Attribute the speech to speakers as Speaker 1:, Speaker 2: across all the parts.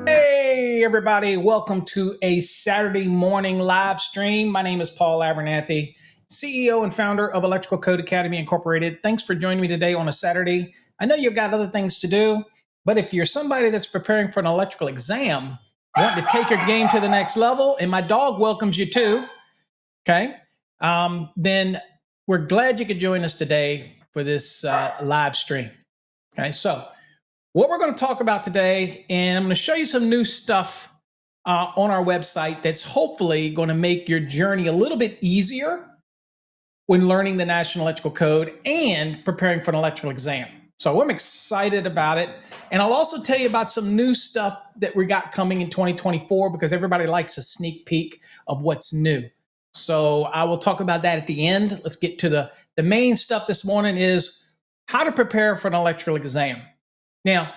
Speaker 1: Hey everybody, welcome to a Saturday morning live stream. My name is Paul Abernathy, CEO and founder of Electrical Code Academy Incorporated. Thanks for joining me today on a Saturday. I know you've got other things to do, but if you're somebody that's preparing for an electrical exam, wanting to take your game to the next level, and my dog welcomes you too, okay, then we're glad you could join us today for this live stream. Okay, so what we're going to talk about today, and I'm going to show you some new stuff on our website that's hopefully going to make your journey a little bit easier when learning the National Electrical Code and preparing for an electrical exam. So I'm excited about it. And I'll also tell you about some new stuff that we got coming in 2024 because everybody likes a sneak peek of what's new. So I will talk about that at the end. Let's get to the main stuff this morning is how to prepare for an electrical exam. Now,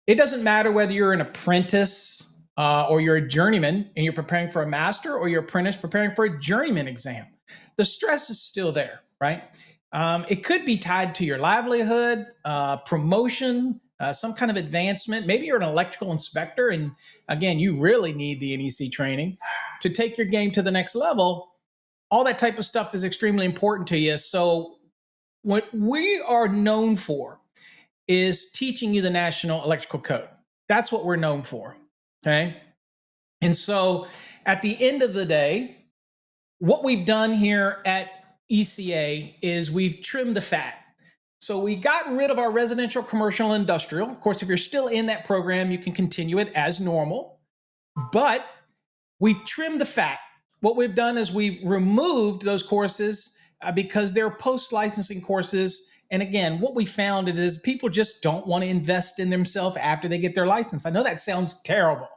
Speaker 1: it doesn't matter whether you're an apprentice or you're a journeyman and you're preparing for a master, or you're an apprentice preparing for a journeyman exam. The stress is still there, right? It could be tied to your livelihood, promotion, some kind of advancement. Maybe you're an electrical inspector and again, you really need the NEC training to take your game to the next level. All that type of stuff is extremely important to you. So what we are known for is teaching you the National Electrical Code. That's what we're known for, okay? And so at the end of the day, what we've done here at ECA is we've trimmed the fat. So we got rid of our residential, commercial, and industrial. Of course, if you're still in that program, you can continue it as normal, but we've trimmed the fat. What we've done is we've removed those courses because they're post-licensing courses. And again, what we found is people just don't want to invest in themselves after they get their license. I know that sounds terrible,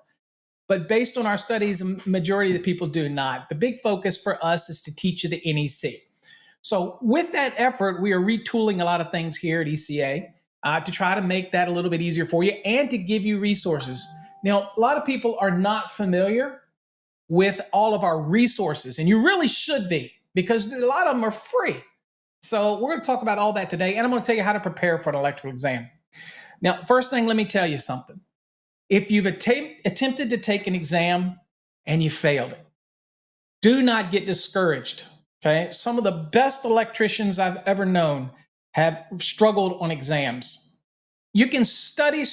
Speaker 1: but based on our studies, a majority of the people do not. The big focus for us is to teach you the NEC. So with that effort, we are retooling a lot of things here at ECA to try to make that a little bit easier for you and to give you resources. Now, a lot of people are not familiar with all of our resources, and you really should be because a lot of them are free. So we're going to talk about all that today, and I'm going to tell you how to prepare for an electrical exam. Now, first thing, let me tell you something. If you've attempted to take an exam and you failed it, do not get discouraged, okay? Some of the best electricians I've ever known have struggled on exams. You can study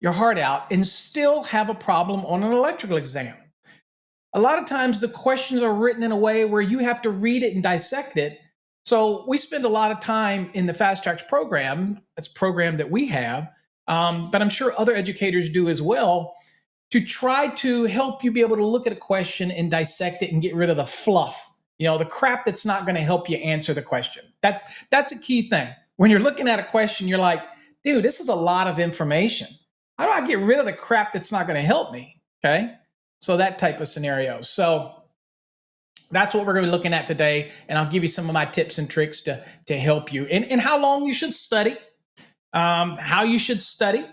Speaker 1: your heart out and still have a problem on an electrical exam. A lot of times the questions are written in a way where you have to read it and dissect it. So we spend a lot of time in the Fast Tracks program, that's a program that we have, but I'm sure other educators do as well, to try to help you be able to look at a question and dissect it and get rid of the fluff, the crap that's not going to help you answer the question. That's a key thing. When you're looking at a question, you're like, dude, this is a lot of information. How do I get rid of the crap that's not going to help me? Okay, so that type of scenario. So that's what we're going to be looking at today, and I'll give you some of my tips and tricks to help you and how long you should study, how you should study,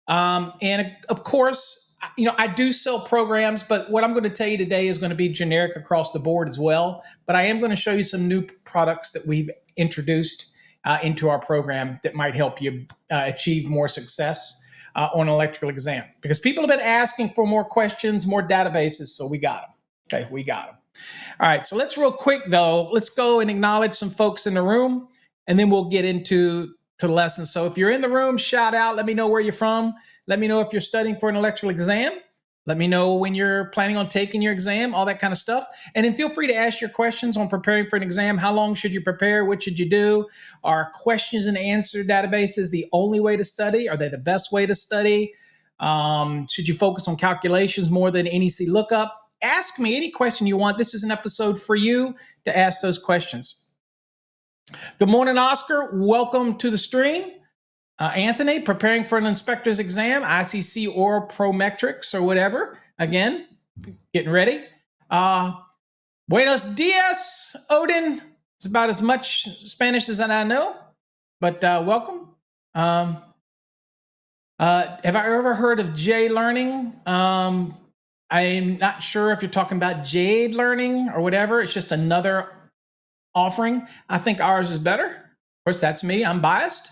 Speaker 1: and of course, I do sell programs, but what I'm going to tell you today is going to be generic across the board as well. But I am going to show you some new products that we've introduced into our program that might help you achieve more success on an electrical exam, because people have been asking for more questions, more databases, so we got them. Okay, we got them. All right, so let's real quick though, let's go and acknowledge some folks in the room, and then we'll get into the lesson. So if you're in the room, shout out, let me know where you're from. Let me know if you're studying for an electrical exam. Let me know when you're planning on taking your exam, all that kind of stuff. And then feel free to ask your questions on preparing for an exam. How long should you prepare? What should you do? Are questions and answer databases the only way to study? Are they the best way to study? Should you focus on calculations more than NEC lookup? Ask me any question you want. This is an episode for you to ask those questions. Good morning, Oscar. Welcome to the stream. Anthony, preparing for an inspector's exam, ICC or Prometrics or whatever. Again, getting ready. Buenos dias, Odin. It's about as much Spanish as I know, but welcome. Have I ever heard of J Learning? I'm not sure if you're talking about Jade Learning or whatever. It's just another offering. I think ours is better. Of course, that's me. I'm biased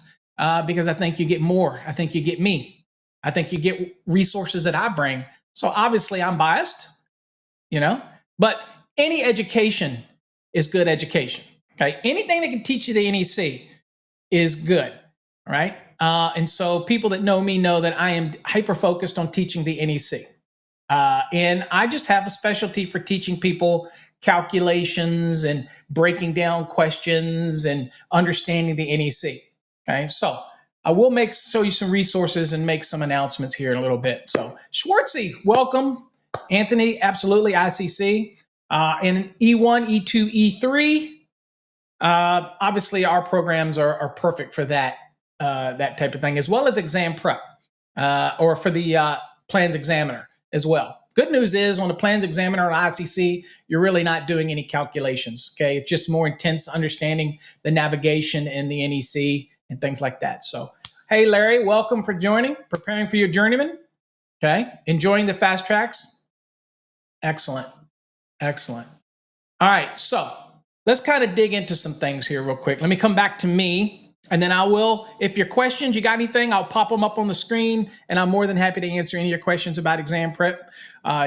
Speaker 1: because I think you get more. I think you get me. I think you get resources that I bring. So obviously, I'm biased, but any education is good education. Okay, anything that can teach you the NEC is good, right? And so people that know me know that I am hyper focused on teaching the NEC. And I just have a specialty for teaching people calculations and breaking down questions and understanding the NEC. Okay, so I will show you some resources and make some announcements here in a little bit. So Schwartzy, welcome. Anthony, absolutely, ICC. In E1, E2, E3, obviously our programs are perfect for that type of thing, as well as exam prep or for the plans examiner as well. Good news is on the plans examiner or ICC, you're really not doing any calculations. Okay, it's just more intense understanding the navigation in the NEC and things like that. So, hey Larry, welcome for joining. Preparing for your journeyman. Okay, enjoying the fast tracks. Excellent. Excellent. All right, so let's kind of dig into some things here real quick. Let me come back to me, and then I will, if your questions, you got anything, I'll pop them up on the screen, and I'm more than happy to answer any of your questions about exam prep,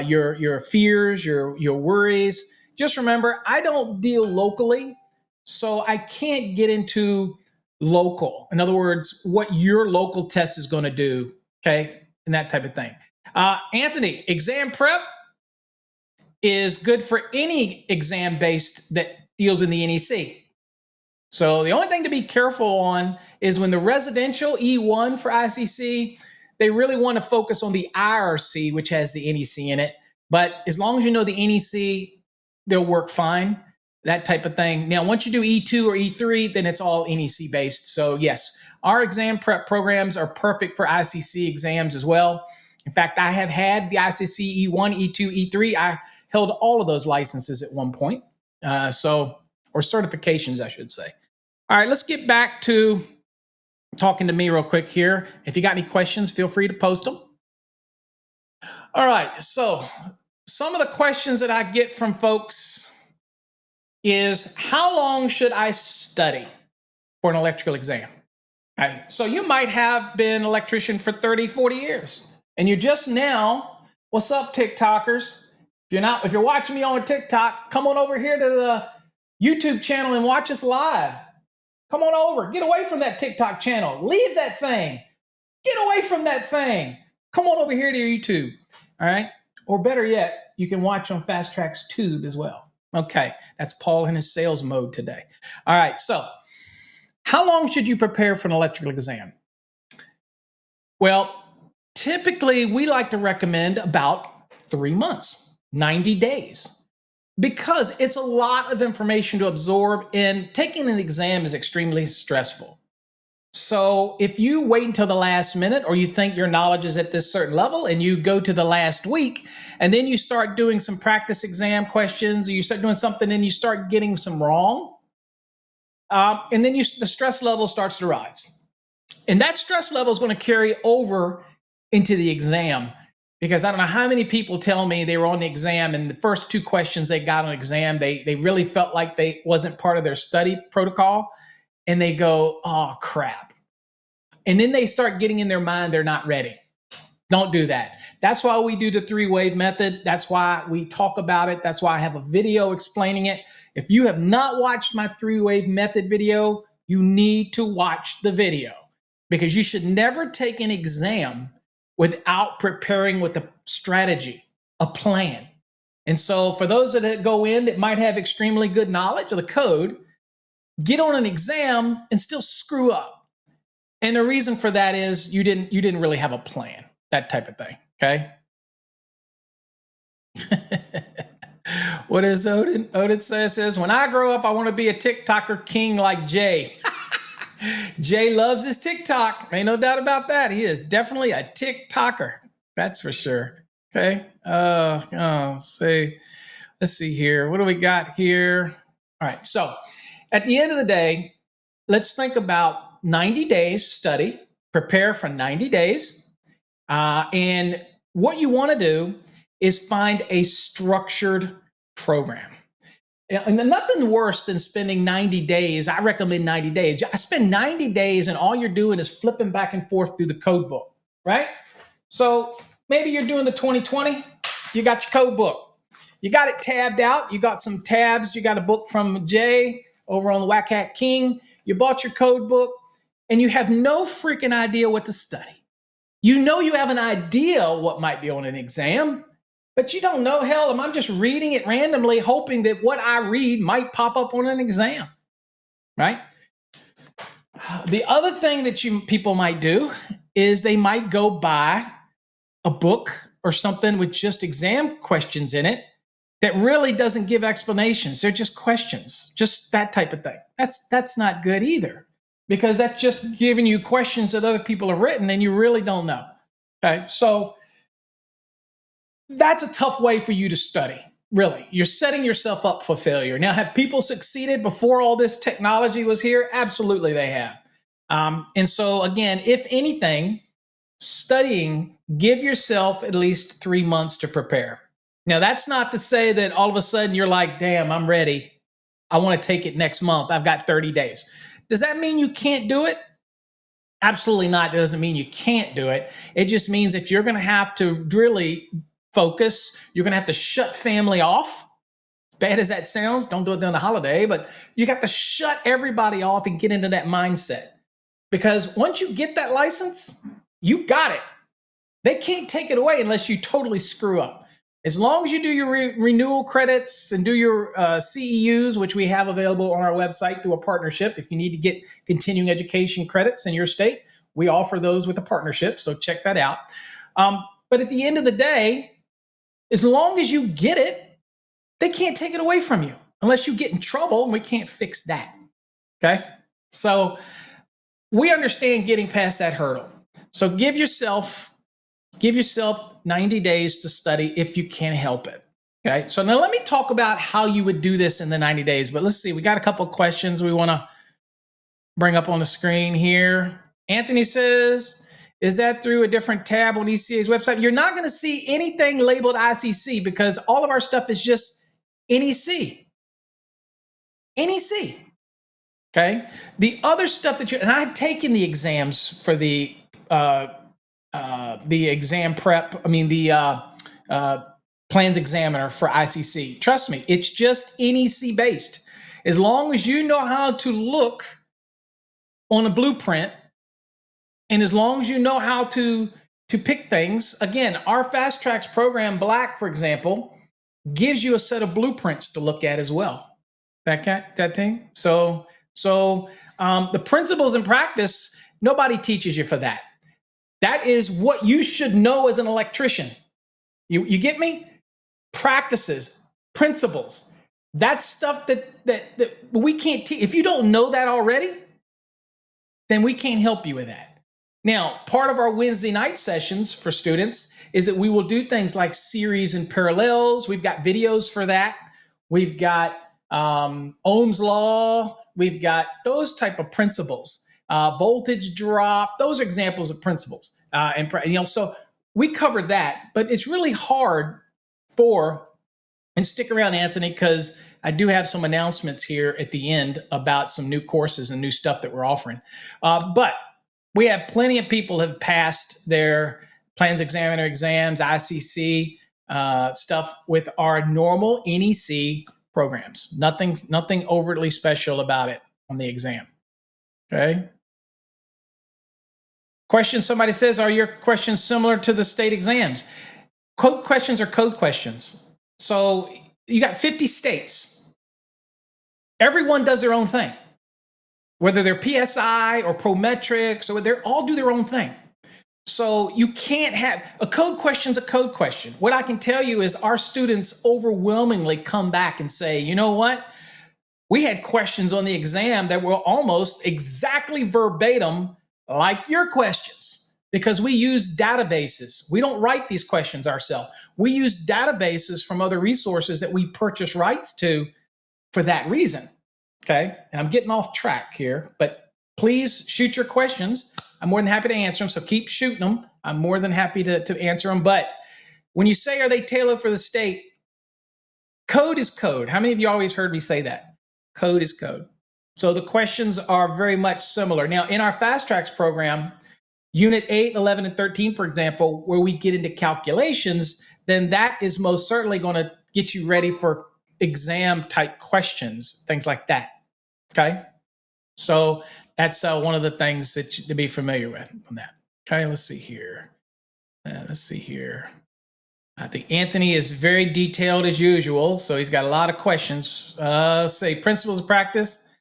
Speaker 1: your fears, your worries. Just remember, I don't deal locally, so I can't get into local. In other words, what your local test is going to do, okay, and that type of thing. Anthony, exam prep is good for any exam based that deals in the NEC. So the only thing to be careful on is when the residential E1 for ICC, they really want to focus on the IRC, which has the NEC in it. But as long as you know the NEC, they'll work fine, that type of thing. Now, once you do E2 or E3, then it's all NEC based. So yes, our exam prep programs are perfect for ICC exams as well. In fact, I have had the ICC E1, E2, E3. I held all of those licenses at one point. Or certifications, I should say. All right, let's get back to talking to me real quick here. If you got any questions, feel free to post them. All right, so some of the questions that I get from folks is, how long should I study for an electrical exam? Okay, so you might have been an electrician for 30, 40 years, and you're just now, what's up, TikTokers? If you're watching me on TikTok, come on over here to the YouTube channel and watch us live. Come on over. Get away from that TikTok channel. Leave that thing. Get away from that thing. Come on over here to your YouTube. All right. Or better yet, you can watch on Fast Tracks Tube as well. Okay. That's Paul in his sales mode today. All right. So, how long should you prepare for an electrical exam? Well, typically we like to recommend about 3 months. 90 days, because it's a lot of information to absorb, and taking an exam is extremely stressful. So if you wait until the last minute, or you think your knowledge is at this certain level and you go to the last week and then you start doing some practice exam questions, or you start doing something and you start getting some wrong, and then the stress level starts to rise. And that stress level is going to carry over into the exam. Because I don't know how many people tell me they were on the exam and the first 2 questions they got on the exam, they really felt like they wasn't part of their study protocol. And they go, oh, crap. And then they start getting in their mind they're not ready. Don't do that. That's why we do the 3-wave method. That's why we talk about it. That's why I have a video explaining it. If you have not watched my 3-wave method video, you need to watch the video. Because you should never take an exam without preparing with a strategy, a plan. And so for those that go in that might have extremely good knowledge of the code, get on an exam and still screw up. And the reason for that is you didn't really have a plan. that type of thing. Okay. What is Odin? Odin says, when I grow up, I want to be a TikToker king like Jay. Jay loves his TikTok. Ain't no doubt about that. He is definitely a TikToker. That's for sure. Okay. Let's see here. What do we got here? All right. So at the end of the day, let's think about 90 days study, prepare for 90 days. And what you want to do is find a structured program. And nothing worse than spending 90 days. I recommend 90 days. I spend 90 days and all you're doing is flipping back and forth through the code book, right? So maybe you're doing the 2020, you got your code book. You got it tabbed out. You got some tabs. You got a book from Jay over on the Whack Hat King. You bought your code book and you have no freaking idea what to study. You know you have an idea what might be on an exam, but you don't know. Hell, I'm just reading it randomly, hoping that what I read might pop up on an exam, right? The other thing that people might do is they might go buy a book or something with just exam questions in it that really doesn't give explanations. They're just questions, just that type of thing. That's not good either, because that's just giving you questions that other people have written and you really don't know. Okay, so that's a tough way for you to study. Really, you're setting yourself up for failure. Now, have people succeeded before all this technology was here? Absolutely, they have. And so, again, if anything, studying, give yourself at least 3 months to prepare. Now, that's not to say that all of a sudden you're like, damn, I'm ready. I want to take it next month. I've got 30 days. Does that mean you can't do it? Absolutely not. It doesn't mean you can't do it. It just means that you're going to have to really focus. You're going to have to shut family off. As bad as that sounds, don't do it during the holiday, but you got to shut everybody off and get into that mindset. Because once you get that license, you got it. They can't take it away unless you totally screw up. As long as you do your renewal credits and do your CEUs, which we have available on our website through a partnership. If you need to get continuing education credits in your state, we offer those with a partnership. So check that out. But at the end of the day, as long as you get it, they can't take it away from you unless you get in trouble, and we can't fix that. Okay? So we understand getting past that hurdle. So give yourself 90 days to study if you can help it. Okay. So now let me talk about how you would do this in the 90 days. But let's see, we got a couple of questions we want to bring up on the screen here. Anthony says, is that through a different tab on ECA's website? You're not going to see anything labeled ICC because all of our stuff is just NEC. NEC. Okay. The other stuff that and I've taken the exams for the exam prep. I mean, the plans examiner for ICC. Trust me, it's just NEC based. As long as you know how to look on a blueprint, and as long as you know how to pick things, again, our Fast Tracks program, Black, for example, gives you a set of blueprints to look at as well. That thing. So the principles and practice, nobody teaches you for that. That is what you should know as an electrician. You get me? Practices, principles. That's stuff that we can't teach. If you don't know that already, then we can't help you with that. Now, part of our Wednesday night sessions for students is that we will do things like series and parallels. We've got videos for that. We've got Ohm's law. We've got those type of principles. Voltage drop. Those are examples of principles. So we covered that, but it's really hard and stick around, Anthony, because I do have some announcements here at the end about some new courses and new stuff that we're offering. But we have plenty of people have passed their plans examiner exams, ICC stuff with our normal NEC programs. Nothing overtly special about it on the exam. Okay. Question, somebody says, are your questions similar to the state exams? Code questions are code questions. So you got 50 states. Everyone does their own thing. Whether they're PSI or Prometrics, or they all do their own thing. So you can't have a code question's a code question. What I can tell you is our students overwhelmingly come back and say, you know what? We had questions on the exam that were almost exactly verbatim like your questions because we use databases. We don't write these questions ourselves. We use databases from other resources that we purchase rights to for that reason. Okay. And I'm getting off track here, but please shoot your questions. I'm more than happy to answer them. So keep shooting them. I'm more than happy to answer them. But when you say, are they tailored for the state? Code is code. How many of you always heard me say that? Code is code. So the questions are very much similar. Now, in our Fast Tracks program, Unit 8, 11, and 13, for example, where we get into calculations, then that is most certainly going to get you ready for exam type questions, things like that. Okay. So that's one of the things that to be familiar with on that. Okay. Let's see here. I think Anthony is very detailed as usual. So he's got a lot of questions. Let's say principles of practice,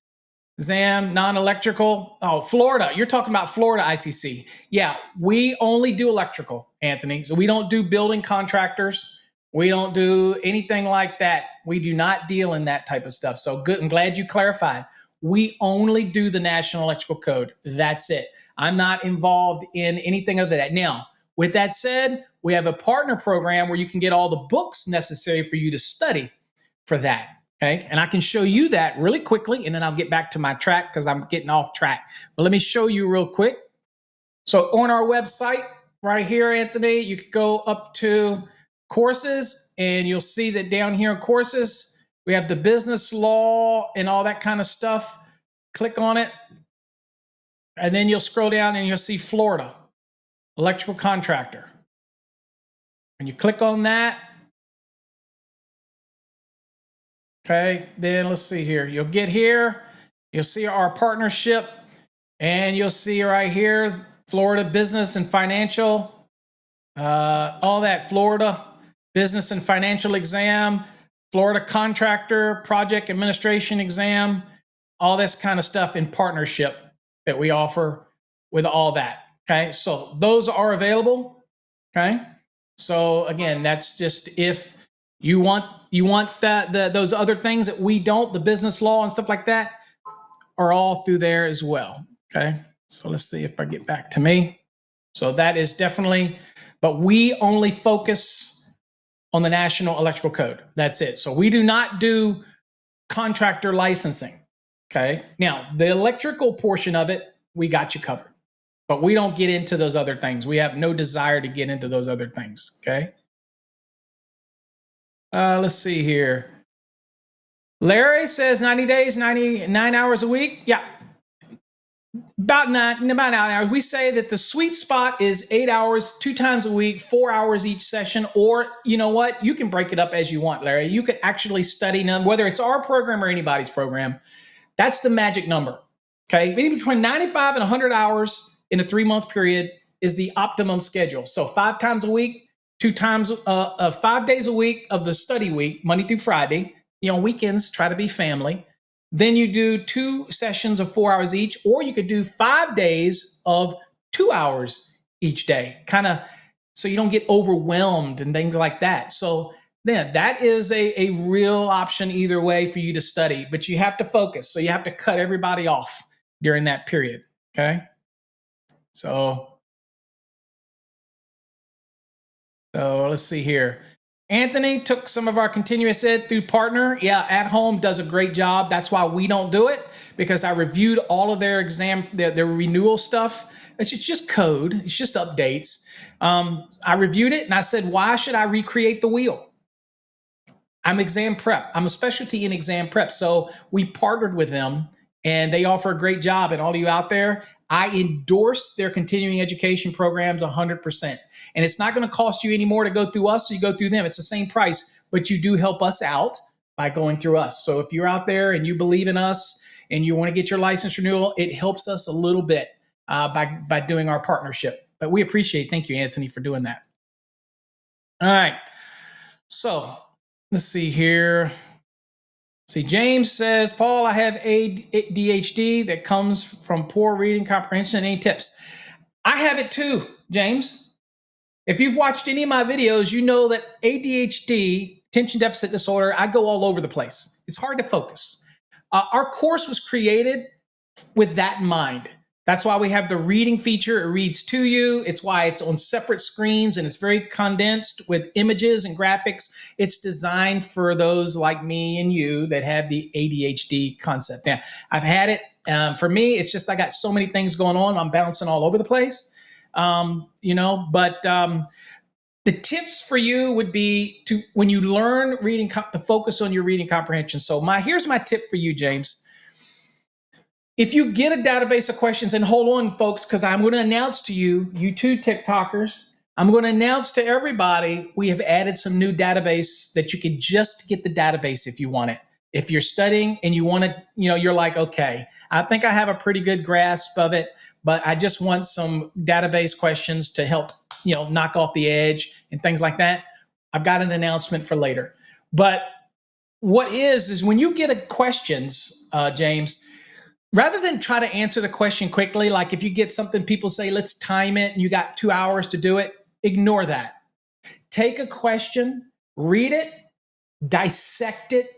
Speaker 1: exam, non-electrical. Oh, Florida. You're talking about Florida ICC. Yeah, we only do electrical, Anthony. So we don't do building contractors. We don't do anything like that. We do not deal in that type of stuff. So good. I'm glad you clarified. We only do the National Electrical Code. That's it. I'm not involved in anything other than that. Now, with that said, we have a partner program where you can get all the books necessary for you to study for that. Okay. And I can show you that really quickly, and then I'll get back to my track because I'm getting off track. But let me show you real quick. So on our website right here, Anthony, you could go up to courses and you'll see that down here in courses, we have the business law and all that kind of stuff. Click on it. And then you'll scroll down and you'll see Florida, electrical contractor. When you click on that, okay, then let's see here. You'll get here, you'll see our partnership, and you'll see right here, Florida Business and Financial, all that Florida Business and Financial exam, Florida Contractor Project Administration exam, all this kind of stuff in partnership that we offer with all that. Okay, so those are available. Okay, so again, that's just if you want those other things that we don't, the business law and stuff like that, are all through there as well. Okay, so let's see if I get back to me. So that is definitely, but we only focus on the National Electrical Code. That's it. So we do not do contractor licensing. Okay, now the electrical portion of it, we got you covered. But we don't get into those other things. We have no desire to get into those other things. Okay. Let's see here. Larry says 90 days, 99 hours a week. Yeah. About 9 hours. We say that the sweet spot is 8 hours, 2 times a week, 4 hours each session. Or you know what? You can break it up as you want, Larry. You could actually study none, whether it's our program or anybody's program. That's the magic number. Okay. Between 95 and 100 hours in a 3-month period is the optimum schedule. So 5 times a week, 5 days a week of the study week, Monday through Friday. Weekends, try to be family. Then you do 2 sessions of 4 hours each, or you could do 5 days of 2 hours each day, kind of so you don't get overwhelmed and things like that. So yeah, that is a real option either way for you to study, but you have to focus. So you have to cut everybody off during that period. Okay. So let's see here. Anthony took some of our continuous ed through partner. Yeah, At Home does a great job. That's why we don't do it, because I reviewed all of their their renewal stuff. It's just code. It's just updates. I reviewed it and I said, why should I recreate the wheel? I'm exam prep. I'm a specialty in exam prep. So we partnered with them and they offer a great job. And all of you out there, I endorse their continuing education programs 100%. And it's not going to cost you any more to go through us or you go through them. It's the same price, but you do help us out by going through us. So if you're out there and you believe in us and you want to get your license renewal, it helps us a little bit by doing our partnership. But we appreciate, thank you, Anthony, for doing that. All right. So let's see here. See, James says, Paul, I have ADHD that comes from poor reading comprehension. Any tips? I have it too. James, if you've watched any of my videos, you know that ADHD, attention deficit disorder, I go all over the place. It's hard to focus. Our course was created with that in mind. That's why we have the reading feature. It reads to you. It's why it's on separate screens and it's very condensed with images and graphics. It's designed for those like me and you that have the ADHD concept. Now, I've had it. For me, it's just I got so many things going on. I'm bouncing all over the place. The tips for you would be to when you learn reading, to focus on your reading comprehension. So here's my tip for you, James. If you get a database of questions, and hold on, folks, because I'm going to announce to you, you two TikTokers, I'm going to announce to everybody we have added some new database that you can just get the database if you want it. If you're studying and you want to, you're like, okay, I think I have a pretty good grasp of it, but I just want some database questions to help, knock off the edge and things like that. I've got an announcement for later. But what is when you get a questions, James, rather than try to answer the question quickly, like if you get something people say, let's time it, and you got 2 hours to do it, ignore that. Take a question, read it, dissect it,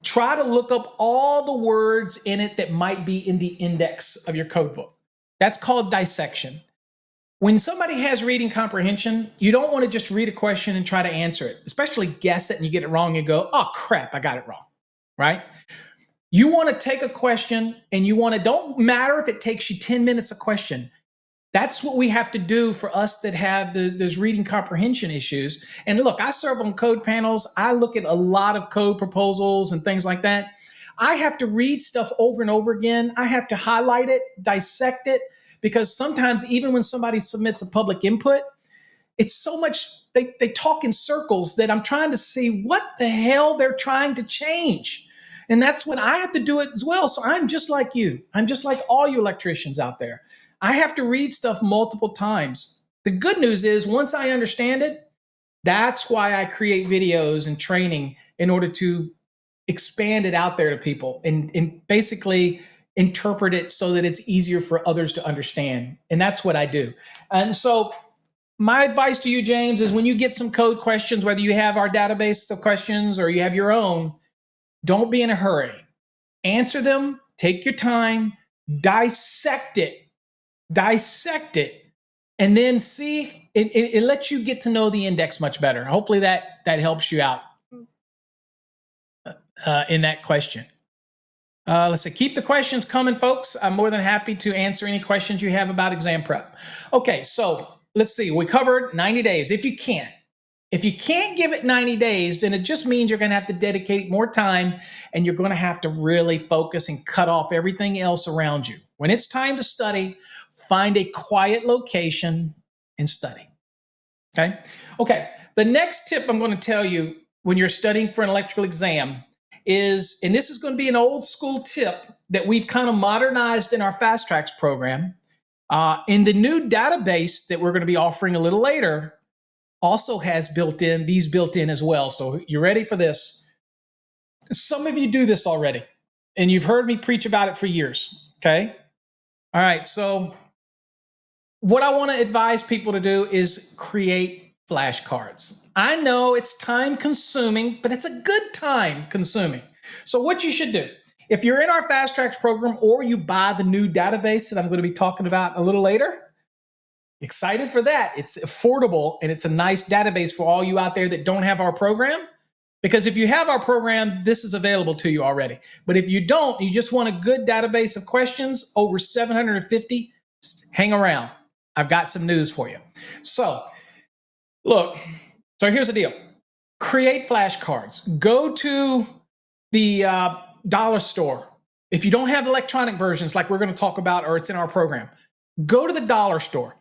Speaker 1: try to look up all the words in it that might be in the index of your code book. That's called dissection. When somebody has reading comprehension, you don't want to just read a question and try to answer it, especially guess it and you get it wrong and go, oh crap, I got it wrong, right? You want to take a question and don't matter if it takes you 10 minutes a question. That's what we have to do for us that have those reading comprehension issues. And look, I serve on code panels. I look at a lot of code proposals and things like that. I have to read stuff over and over again. I have to highlight it, dissect it, because sometimes even when somebody submits a public input, it's so much, they talk in circles that I'm trying to see what the hell they're trying to change. And that's when I have to do it as well. So I'm just like you. I'm just like all you electricians out there. I have to read stuff multiple times. The good news is once I understand it, that's why I create videos and training in order to expand it out there to people and basically interpret it so that it's easier for others to understand. And that's what I do. And so my advice to you, James, is when you get some code questions, whether you have our database of questions or you have your own, don't be in a hurry. Answer them, take your time, dissect it, and then see, it lets you get to know the index much better. Hopefully that helps you out in that question. Let's see, keep the questions coming, folks. I'm more than happy to answer any questions you have about exam prep. Okay, so let's see, we covered 90 days. If you can't give it 90 days, then it just means you're going to have to dedicate more time and you're going to have to really focus and cut off everything else around you. When it's time to study, find a quiet location and study. Okay. The next tip I'm going to tell you when you're studying for an electrical exam is, and this is going to be an old school tip that we've kind of modernized in our Fast Tracks program. In the new database that we're going to be offering a little later, also has built in as well. So you ready for this? Some of you do this already, and you've heard me preach about it for years. Okay. All right. So what I want to advise people to do is create flashcards. I know it's time consuming, but it's a good time consuming. So what you should do, if you're in our Fast Tracks program or you buy the new database that I'm going to be talking about a little later, excited for that. It's affordable and it's a nice database for all you out there that don't have our program. Because if you have our program, this is available to you already. But if you don't, you just want a good database of questions, over 750, hang around. I've got some news for you. So here's the deal. Create flashcards. Go to the dollar store. If you don't have electronic versions like we're going to talk about or it's in our program, go to the dollar store.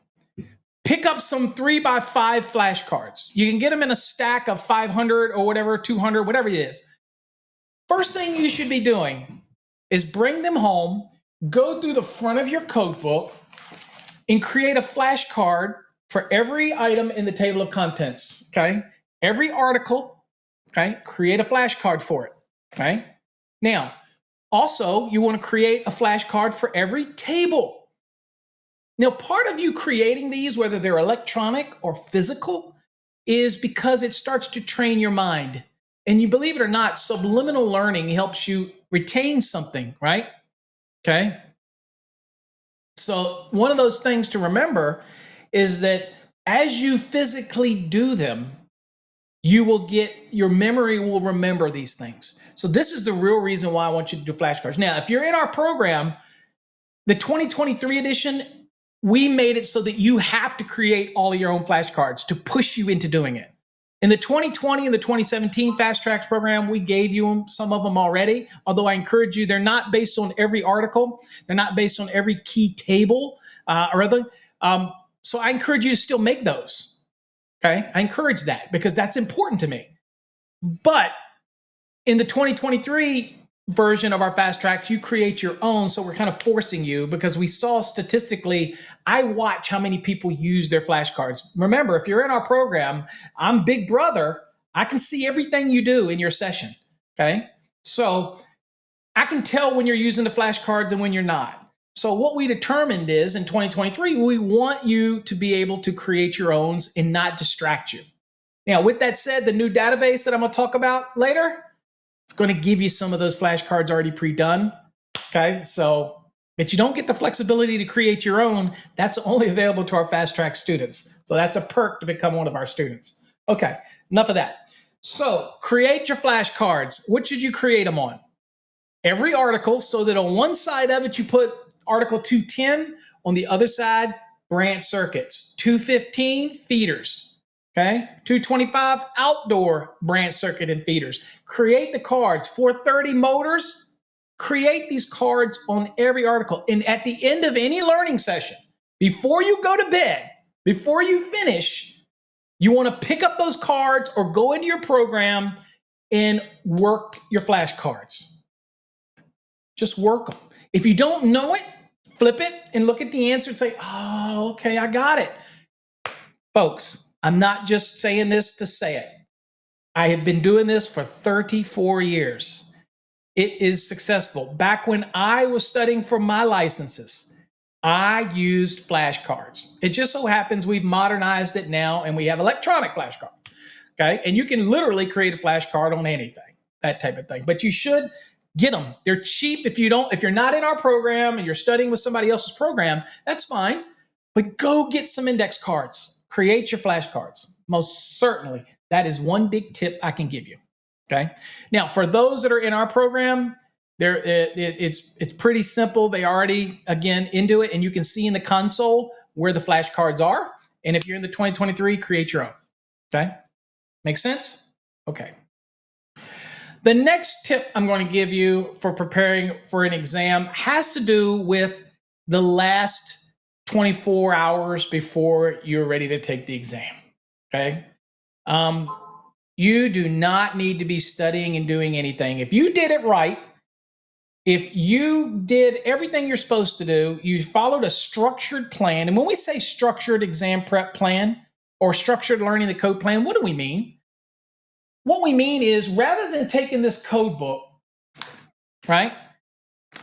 Speaker 1: Pick up some 3x5 flashcards. You can get them in a stack of 500 or whatever, 200, whatever it is. First thing you should be doing is bring them home, go through the front of your code book, and create a flashcard for every item in the table of contents, okay? Every article, okay? Create a flashcard for it, okay? Now, also, you want to create a flashcard for every table. Now, part of you creating these, whether they're electronic or physical, is because it starts to train your mind. And you believe it or not, subliminal learning helps you retain something, right? Okay. So, one of those things to remember is that as you physically do them, you will get your memory will remember these things. So, this is the real reason why I want you to do flashcards. Now, if you're in our program, the 2023 edition, we made it so that you have to create all of your own flashcards to push you into doing it. In the 2020 and the 2017 Fast Tracks program, we gave you some of them already, although I encourage you, they're not based on every article. They're not based on every key table or other. So I encourage you to still make those. Okay. I encourage that because that's important to me. But in the 2023 version of our fast tracks, you create your own. So we're kind of forcing you because we saw statistically, I watch how many people use their flashcards. Remember, if you're in our program, I'm Big Brother. I can see everything you do in your session. Okay. So I can tell when you're using the flashcards and when you're not. So what we determined is in 2023, we want you to be able to create your own and not distract you. Now, with that said, the new database that I'm going to talk about later, it's going to give you some of those flashcards already pre-done. Okay, so but you don't get the flexibility to create your own. That's only available to our fast track students. So that's a perk to become one of our students. Okay, enough of that. So create your flashcards. What should you create them on? Every article, so that on one side of it you put article 210, on the other side branch circuits, 215 feeders. Okay, 225 outdoor branch circuit and feeders. Create the cards. 430 motors. Create these cards on every article. And at the end of any learning session, before you go to bed, before you finish, you want to pick up those cards or go into your program and work your flashcards. Just work them. If you don't know it, flip it and look at the answer and say, oh, okay, I got it. Folks, I'm not just saying this to say it. I have been doing this for 34 years. It is successful. Back when I was studying for my licenses, I used flashcards. It just so happens we've modernized it now and we have electronic flashcards. Okay. And you can literally create a flashcard on anything, that type of thing. But you should get them. They're cheap. If you're not in our program and you're studying with somebody else's program, that's fine. But go get some index cards. Create your flashcards. Most certainly, that is one big tip I can give you. Okay. Now, for those that are in our program, it's pretty simple. They already again into it, and you can see in the console where the flashcards are. And if you're in the 2023, create your own. Okay. Make sense? Okay. The next tip I'm going to give you for preparing for an exam has to do with the last 24 hours before you're ready to take the exam. Okay. You do not need to be studying and doing anything. If you did it right, if you did everything you're supposed to do, you followed a structured plan. And when we say structured exam prep plan or structured learning the code plan, what do we mean? What we mean is rather than taking this code book, right,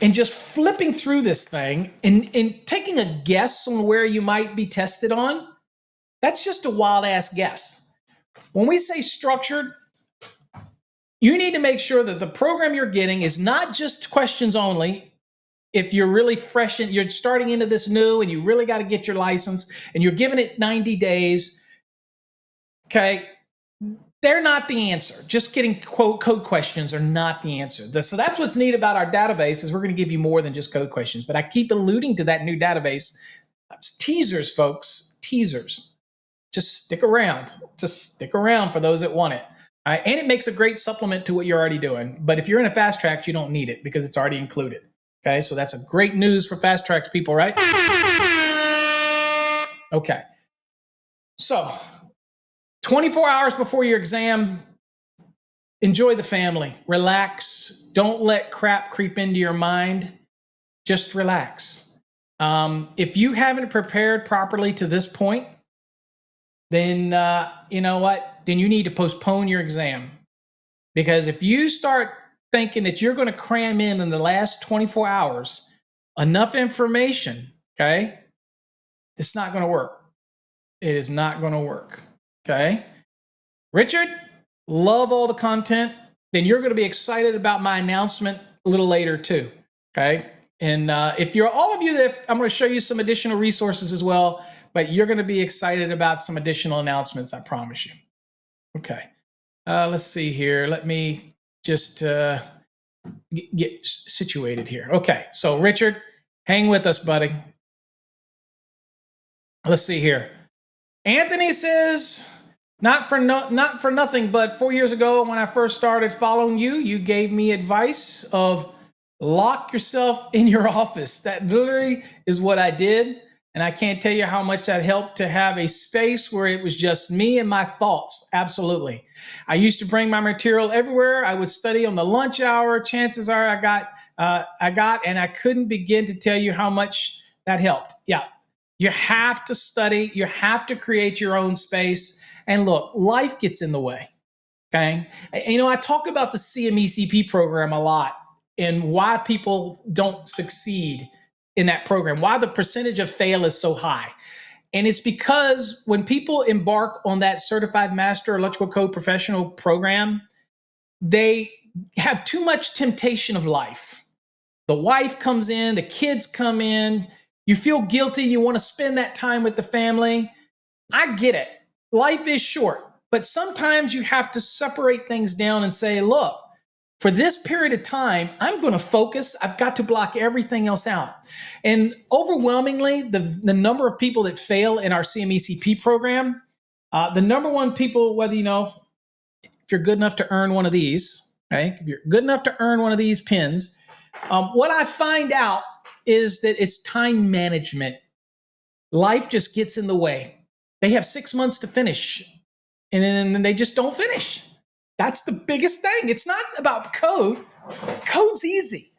Speaker 1: and just flipping through this thing and taking a guess on where you might be tested on, that's just a wild ass guess. When we say structured, you need to make sure that the program you're getting is not just questions only. If you're really fresh and you're starting into this new and you really got to get your license and you're giving it 90 days, okay, they're not the answer. Just getting quote code questions are not the answer. So that's what's neat about our database is we're going to give you more than just code questions. But I keep alluding to that new database. Teasers, folks, teasers. Just stick around. Just stick around for those that want it. All right? And it makes a great supplement to what you're already doing. But if you're in a fast track, you don't need it because it's already included. Okay, so that's a great news for fast tracks people, right? Okay. So 24 hours before your exam, enjoy the family. Relax. Don't let crap creep into your mind. Just relax. If you haven't prepared properly to this point, then you know what? Then you need to postpone your exam. Because if you start thinking that you're going to cram in the last 24 hours enough information, okay, It's not going to work. It is not going to work. Okay. Richard, love all the content. Then you're going to be excited about my announcement a little later too. Okay. And if you're all of you that I'm going to show you some additional resources as well, but you're going to be excited about some additional announcements. I promise you. Okay. Let's see here. Let me just get situated here. Okay. So Richard, hang with us, buddy. Let's see here. Anthony says, not for nothing, but 4 years ago when I first started following you, you gave me advice of lock yourself in your office. That literally is what I did. And I can't tell you how much that helped to have a space where it was just me and my thoughts. Absolutely. I used to bring my material everywhere. I would study on the lunch hour. Chances are I got, and I couldn't begin to tell you how much that helped. Yeah. You have to study. You have to create your own space. And look, life gets in the way. Okay. I talk about the CMECP program a lot and why people don't succeed in that program, why the percentage of fail is so high. And it's because when people embark on that certified master electrical code professional program, they have too much temptation of life. The wife comes in, the kids come in, you feel guilty, you want to spend that time with the family. I get it. Life is short, but sometimes you have to separate things down and say, look, for this period of time, I'm going to focus. I've got to block everything else out. And overwhelmingly, the number of people that fail in our CMECP program, the number one people, whether if you're good enough to earn one of these, okay, if you're good enough to earn one of these pins, what I find out is that it's time management. Life just gets in the way. They have 6 months to finish, and then they just don't finish. That's the biggest thing. It's not about the code. Code's easy.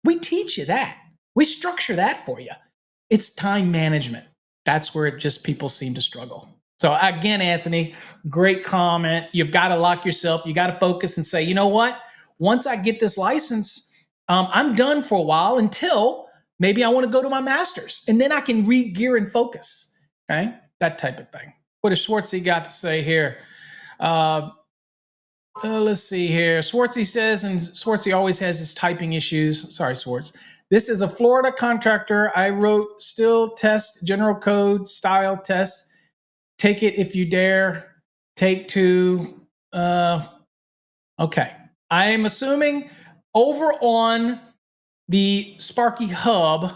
Speaker 1: We teach you that. We structure that for you. It's time management. That's where people seem to struggle. So again, Anthony, great comment. You've got to lock yourself. You got to focus and say, you know what? Once I get this license, I'm done for a while until maybe I want to go to my master's, and then I can re-gear and focus. Okay, that type of thing. What has Schwartzy got to say here? Let's see here. Schwartzy says, and Schwartzy always has his typing issues. Sorry, Schwartz. This is a Florida contractor. I wrote still test, general code, style test. Take it if you dare. Take two. Okay. I am assuming over on the Sparky Hub,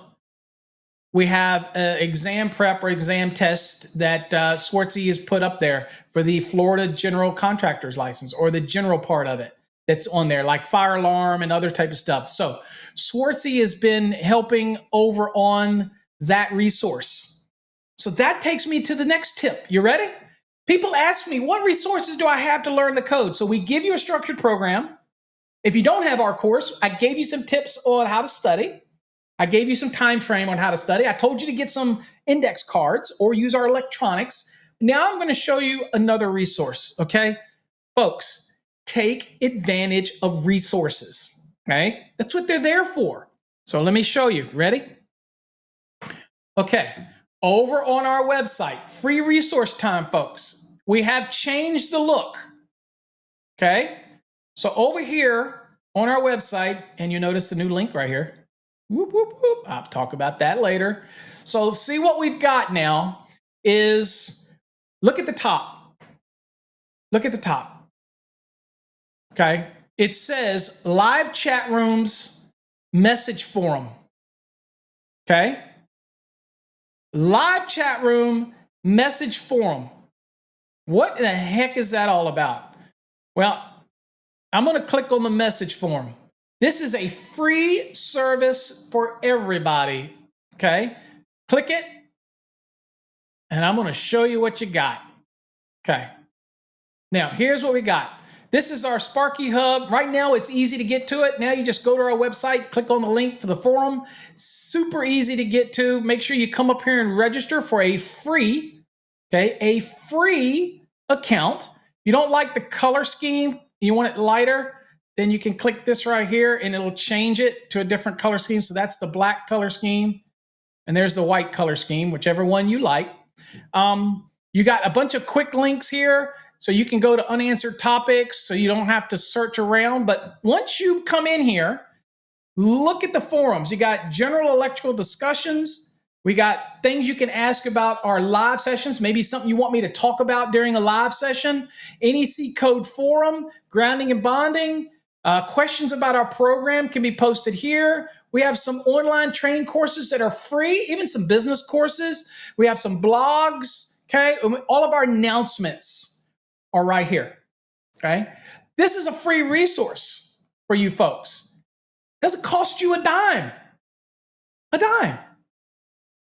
Speaker 1: we have an exam prep or exam test that Schwartzy has put up there for the Florida General Contractor's License, or the general part of it that's on there, like fire alarm and other type of stuff. So Schwartzy has been helping over on that resource. So that takes me to the next tip. You ready? People ask me, what resources do I have to learn the code? So we give you a structured program. If you don't have our course, I gave you some tips on how to study. I gave you some time frame on how to study. I told you to get some index cards or use our electronics. Now I'm going to show you another resource, okay? Folks, take advantage of resources, okay? That's what they're there for. So let me show you. Ready? Okay. Over on our website, free resource time, folks, we have changed the look, okay? So over here on our website, and you notice the new link right here. Whoop, whoop, whoop. I'll talk about that later. So see what we've got now is, look at the top. Look at the top. Okay. It says live chat rooms, message forum. Okay. Live chat room, message forum. What the heck is that all about? Well, I'm going to click on the message forum. This is a free service for everybody, okay? Click it, and I'm going to show you what you got, okay? Now, here's what we got. This is our Sparky Hub. Right now, it's easy to get to it. Now you just go to our website, click on the link for the forum. Super easy to get to. Make sure you come up here and register for a free, okay, a free account. You don't like the color scheme, you want it lighter, then you can click this right here and it'll change it to a different color scheme. So that's the black color scheme. and there's the white color scheme, whichever one you like. You got a bunch of quick links here, so you can go to unanswered topics, so you don't have to search around. But once you come in here, look at the forums. You got general electrical discussions. We got things you can ask about our live sessions, maybe something you want me to talk about during a live session. NEC Code Forum, grounding and bonding. Questions about our program can be posted here. We have some online training courses that are free, even some business courses. We have some blogs, okay? All of our announcements are right here, okay? This is a free resource for you folks. It doesn't cost you a dime. A dime.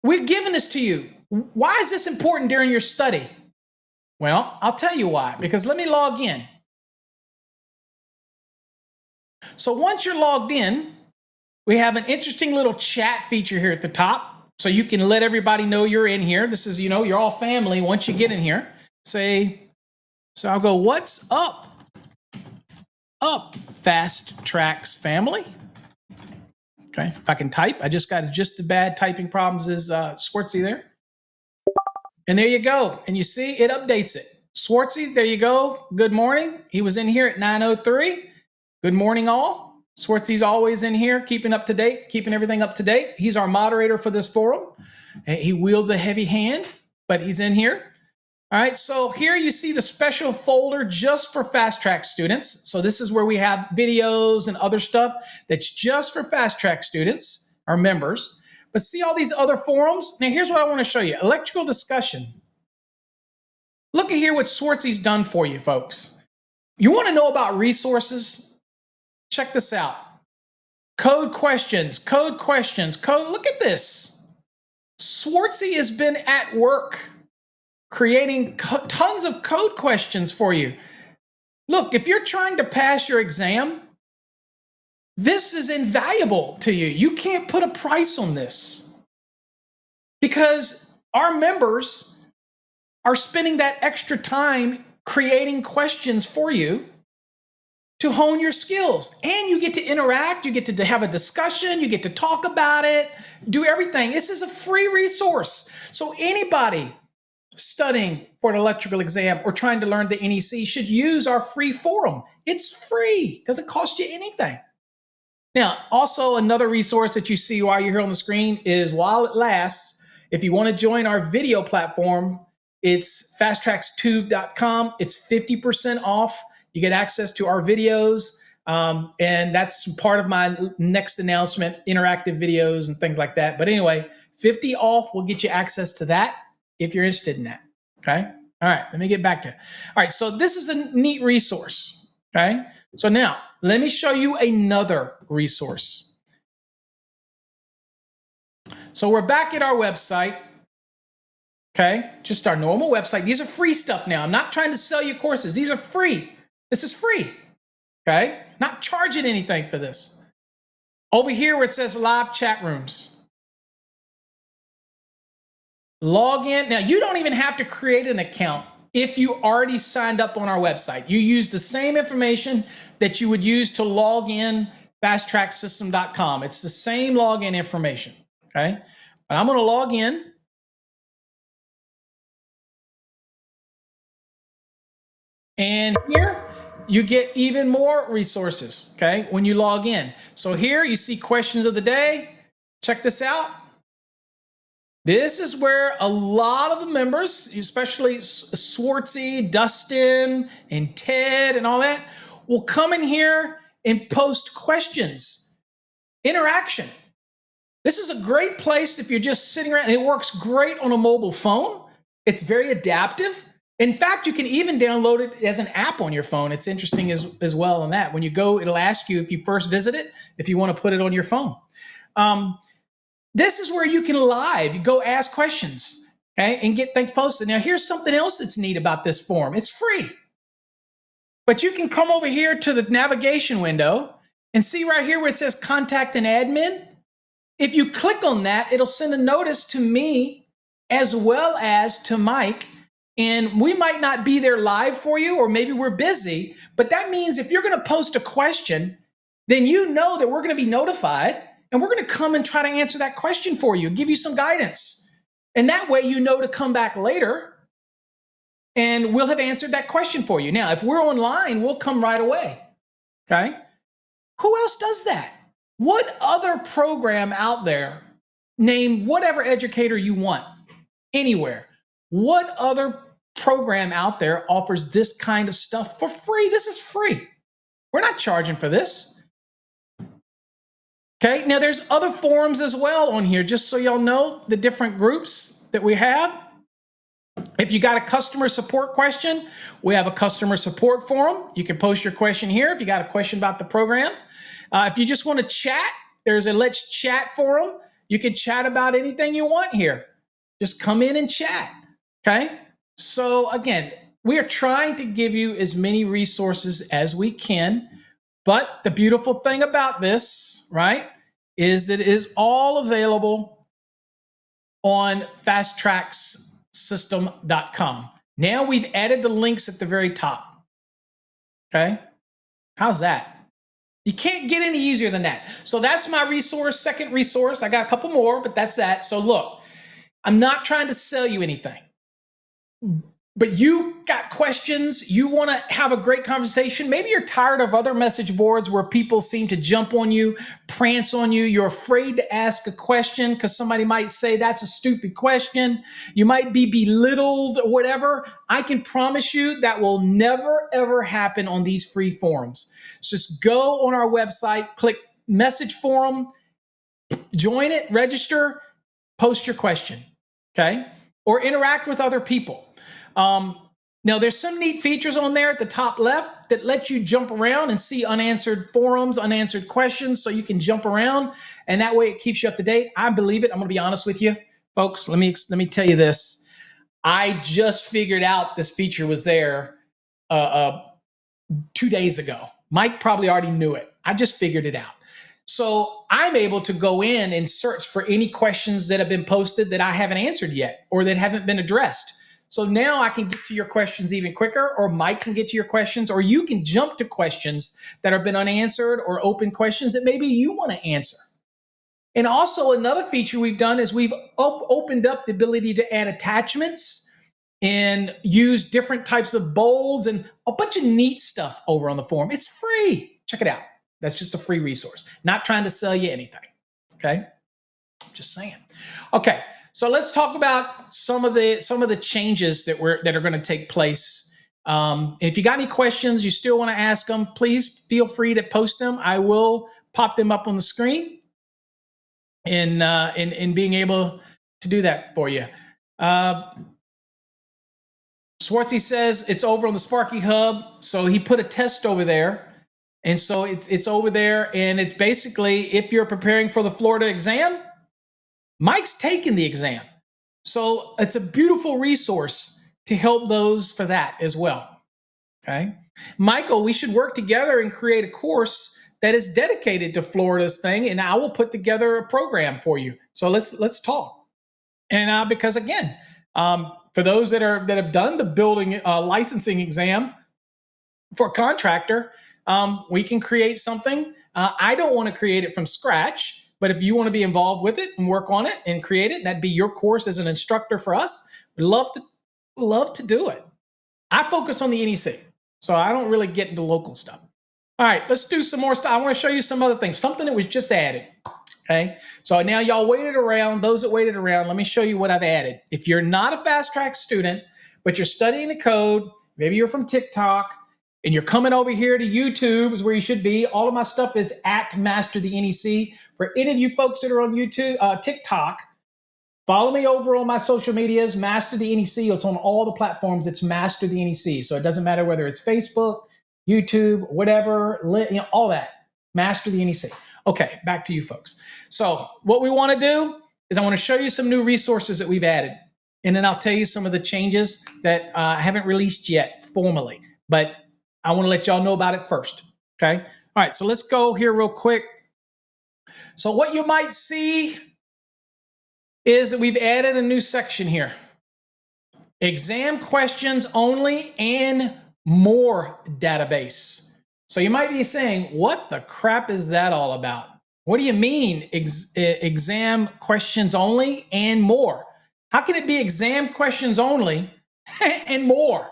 Speaker 1: We're giving this to you. Why is this important during your study? Well, I'll tell you why, because let me log in. So once you're logged in, we have an interesting little chat feature here at the top, so you can let everybody know you're in here. This is, you're all family once you get in here. So I'll go, what's up? Fast Tracks family. Okay, if I can type, I just got just as bad typing problems as Swartzy there. And there you go. And you see, it updates it. Swartzy, there you go. Good morning. He was in here at 9:03. Good morning, all. Swartzy's always in here, keeping up to date, keeping everything up to date. He's our moderator for this forum. He wields a heavy hand, but he's in here. All right, so here you see the special folder just for Fast Track students. So this is where we have videos and other stuff that's just for Fast Track students, our members. But see all these other forums? Now here's what I want to show you. Electrical discussion. Look at here what Swartzy's done for you, folks. You want to know about resources? Check this out. Code questions. Look at this. Swartzy has been at work creating tons of code questions for you. Look, if you're trying to pass your exam, this is invaluable to you. You can't put a price on this because our members are spending that extra time creating questions for you to hone your skills. And you get to interact, you get to have a discussion, you get to talk about it, do everything. This is a free resource. So anybody studying for an electrical exam or trying to learn the NEC should use our free forum. It's free, doesn't cost you anything. Now, also another resource that you see while you're here on the screen is while it lasts, if you want to join our video platform, it's fasttrackstube.com. It's 50% off. You get access to our videos, and that's part of my next announcement, interactive videos and things like that. But anyway, 50 off will get you access to that if you're interested in that, okay? All right, let me get back to it. All right, so this is a neat resource, okay? So now, let me show you another resource. So we're back at our website, okay? Just our normal website. These are free stuff now. I'm not trying to sell you courses. These are free. This is free, okay? Not charging anything for this. Over here where it says live chat rooms. Log in. Now, you don't even have to create an account if you already signed up on our website. You use the same information that you would use to log in fasttracksystem.com. It's the same login information, okay? But I'm going to log in. And here you get even more resources, okay, when you log in. So here you see questions of the day. Check this out. This is where a lot of the members, especially Swartzy, Dustin, and Ted and all that, will come in here and post questions. Interaction. This is a great place if you're just sitting around. It works great on a mobile phone. It's very adaptive. In fact, you can even download it as an app on your phone. It's interesting as well on that. When you go, it'll ask you if you first visit it, if you want to put it on your phone. This is where you can you go ask questions, okay, and get things posted. Now, here's something else that's neat about this forum. It's free. But you can come over here to the navigation window and see right here where it says contact an admin. If you click on that, it'll send a notice to me as well as to Mike. And we might not be there live for you, or maybe we're busy, but that means if you're going to post a question, then you know that we're going to be notified. And we're going to come and try to answer that question for you, give you some guidance. And that way you know to come back later and we'll have answered that question for you. Now, if we're online, we'll come right away. Okay? Who else does that? What other program out there, name whatever educator you want, anywhere, what other program out there offers this kind of stuff for free? This is free. We're not charging for this. Okay, now there's other forums as well on here, just so y'all know the different groups that we have. If you got a customer support question, we have a customer support forum. You can post your question here if you got a question about the program. If you just want to chat, there's a Let's Chat forum. You can chat about anything you want here. Just come in and chat, okay? So again, we are trying to give you as many resources as we can, but the beautiful thing about this, right, is that it is all available on fasttracksystem.com. Now we've added the links at the very top, okay? How's that? You can't get any easier than that. So that's my resource, second resource. I got a couple more, but that's that. So look, I'm not trying to sell you anything, but you got questions. You want to have a great conversation. Maybe you're tired of other message boards where people seem to jump on you, prance on you. You're afraid to ask a question because somebody might say that's a stupid question. You might be belittled or whatever. I can promise you that will never, ever happen on these free forums. So just go on our website, click message forum, join it, register, post your question, okay? Or interact with other people. Now, there's some neat features on there at the top left that let you jump around and see unanswered forums, unanswered questions, so you can jump around, and that way it keeps you up to date. I believe it. I'm going to be honest with you, folks. Let me tell you this. I just figured out this feature was there 2 days ago. Mike probably already knew it. I just figured it out. So I'm able to go in and search for any questions that have been posted that I haven't answered yet or that haven't been addressed. So now I can get to your questions even quicker, or Mike can get to your questions, or you can jump to questions that have been unanswered or open questions that maybe you want to answer. And also another feature we've done is we've opened up the ability to add attachments and use different types of bowls and a bunch of neat stuff over on the forum. It's free. Check it out. That's just a free resource. Not trying to sell you anything. Okay? Just saying. Okay. So let's talk about some of the changes that are going to take place. And if you got any questions, you still want to ask them, please feel free to post them. I will pop them up on the screen in being able to do that for you. Swartzy says it's over on the Sparky Hub. So he put a test over there. And so it's over there. And it's basically, if you're preparing for the Florida exam, Mike's taking the exam. So it's a beautiful resource to help those for that as well. Okay. Michael, we should work together and create a course that is dedicated to Florida's thing, and I will put together a program for you. So let's talk. And because again, for those that have done the building licensing exam for a contractor, we can create something. I don't want to create it from scratch. But if you want to be involved with it and work on it and create it, that'd be your course as an instructor for us. We'd love to do it. I focus on the NEC, so I don't really get into local stuff. All right, let's do some more stuff. I want to show you some other things, something that was just added. Okay, so now y'all waited around. Those that waited around, let me show you what I've added. If you're not a Fast Track student, but you're studying the code, maybe you're from TikTok, and you're coming over here to YouTube is where you should be. All of my stuff is at Master the NEC. For any of you folks that are on YouTube, TikTok, follow me over on my social medias, Master the NEC. It's on all the platforms. It's Master the NEC. So it doesn't matter whether it's Facebook, YouTube, whatever, all that. Master the NEC. Okay, back to you folks. So what we want to do is I want to show you some new resources that we've added. And then I'll tell you some of the changes that I haven't released yet formally. But I want to let y'all know about it first, okay? All right, so let's go here real quick. So what you might see is that we've added a new section here. Exam questions only and more database. So you might be saying, what the crap is that all about? What do you mean exam questions only and more? How can it be exam questions only and more?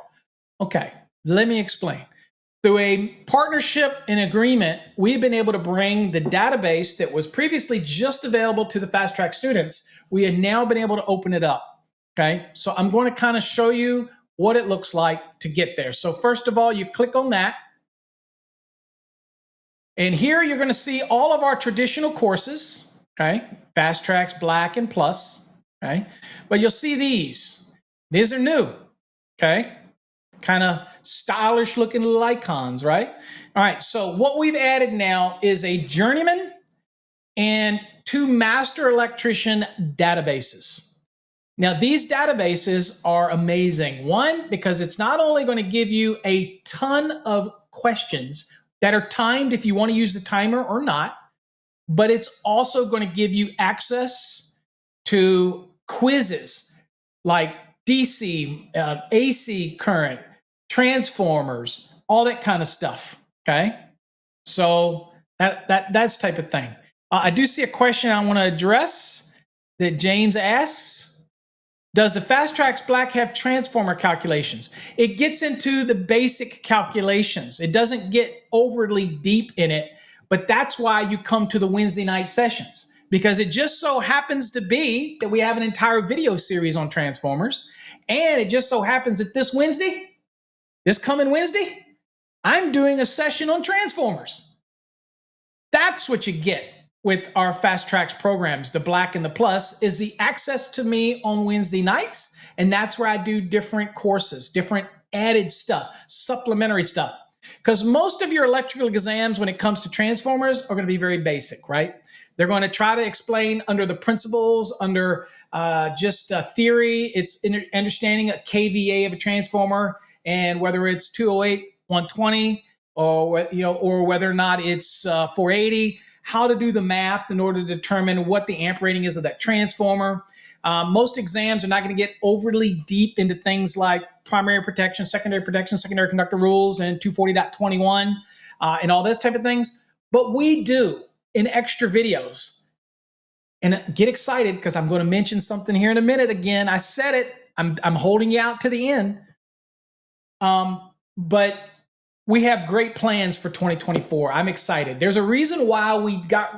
Speaker 1: Okay, let me explain. Through a partnership and agreement, we've been able to bring the database that was previously just available to the fast track students. We have now been able to open it up. Okay, so I'm going to kind of show you what it looks like to get there. So first of all, you click on that. And here you're going to see all of our traditional courses, okay? Fast Tracks, Black, and Plus, okay? But you'll see these. These are new, okay? Kind of stylish looking little icons, right? All right, so what we've added now is a journeyman and 2 master electrician databases. Now, these databases are amazing. One, because it's not only going to give you a ton of questions that are timed if you want to use the timer or not, but it's also going to give you access to quizzes like DC, AC current, transformers, all that kind of stuff. Okay, so that's type of thing. I do see a question I want to address that James asks. Does the Fast Tracks Black have transformer calculations? It gets into the basic calculations. It doesn't get overly deep in it, but that's why you come to the Wednesday night sessions, because it just so happens to be that we have an entire video series on transformers. And it just so happens that this Wednesday, this coming Wednesday, I'm doing a session on transformers. That's what you get with our Fast Tracks programs, the Black and the Plus, is the access to me on Wednesday nights. And that's where I do different courses, different added stuff, supplementary stuff. Because most of your electrical exams when it comes to transformers are going to be very basic, right? They're going to try to explain under the principles, under just theory. It's understanding a kVA of a transformer and whether it's 208, 120, or whether or not it's 480. How to do the math in order to determine what the amp rating is of that transformer. Most exams are not going to get overly deep into things like primary protection, secondary conductor rules, and 240.21 and all those type of things. But we do in extra videos. And get excited because I'm going to mention something here in a minute again. I said it. I'm holding you out to the end. But we have great plans for 2024. I'm excited. There's a reason why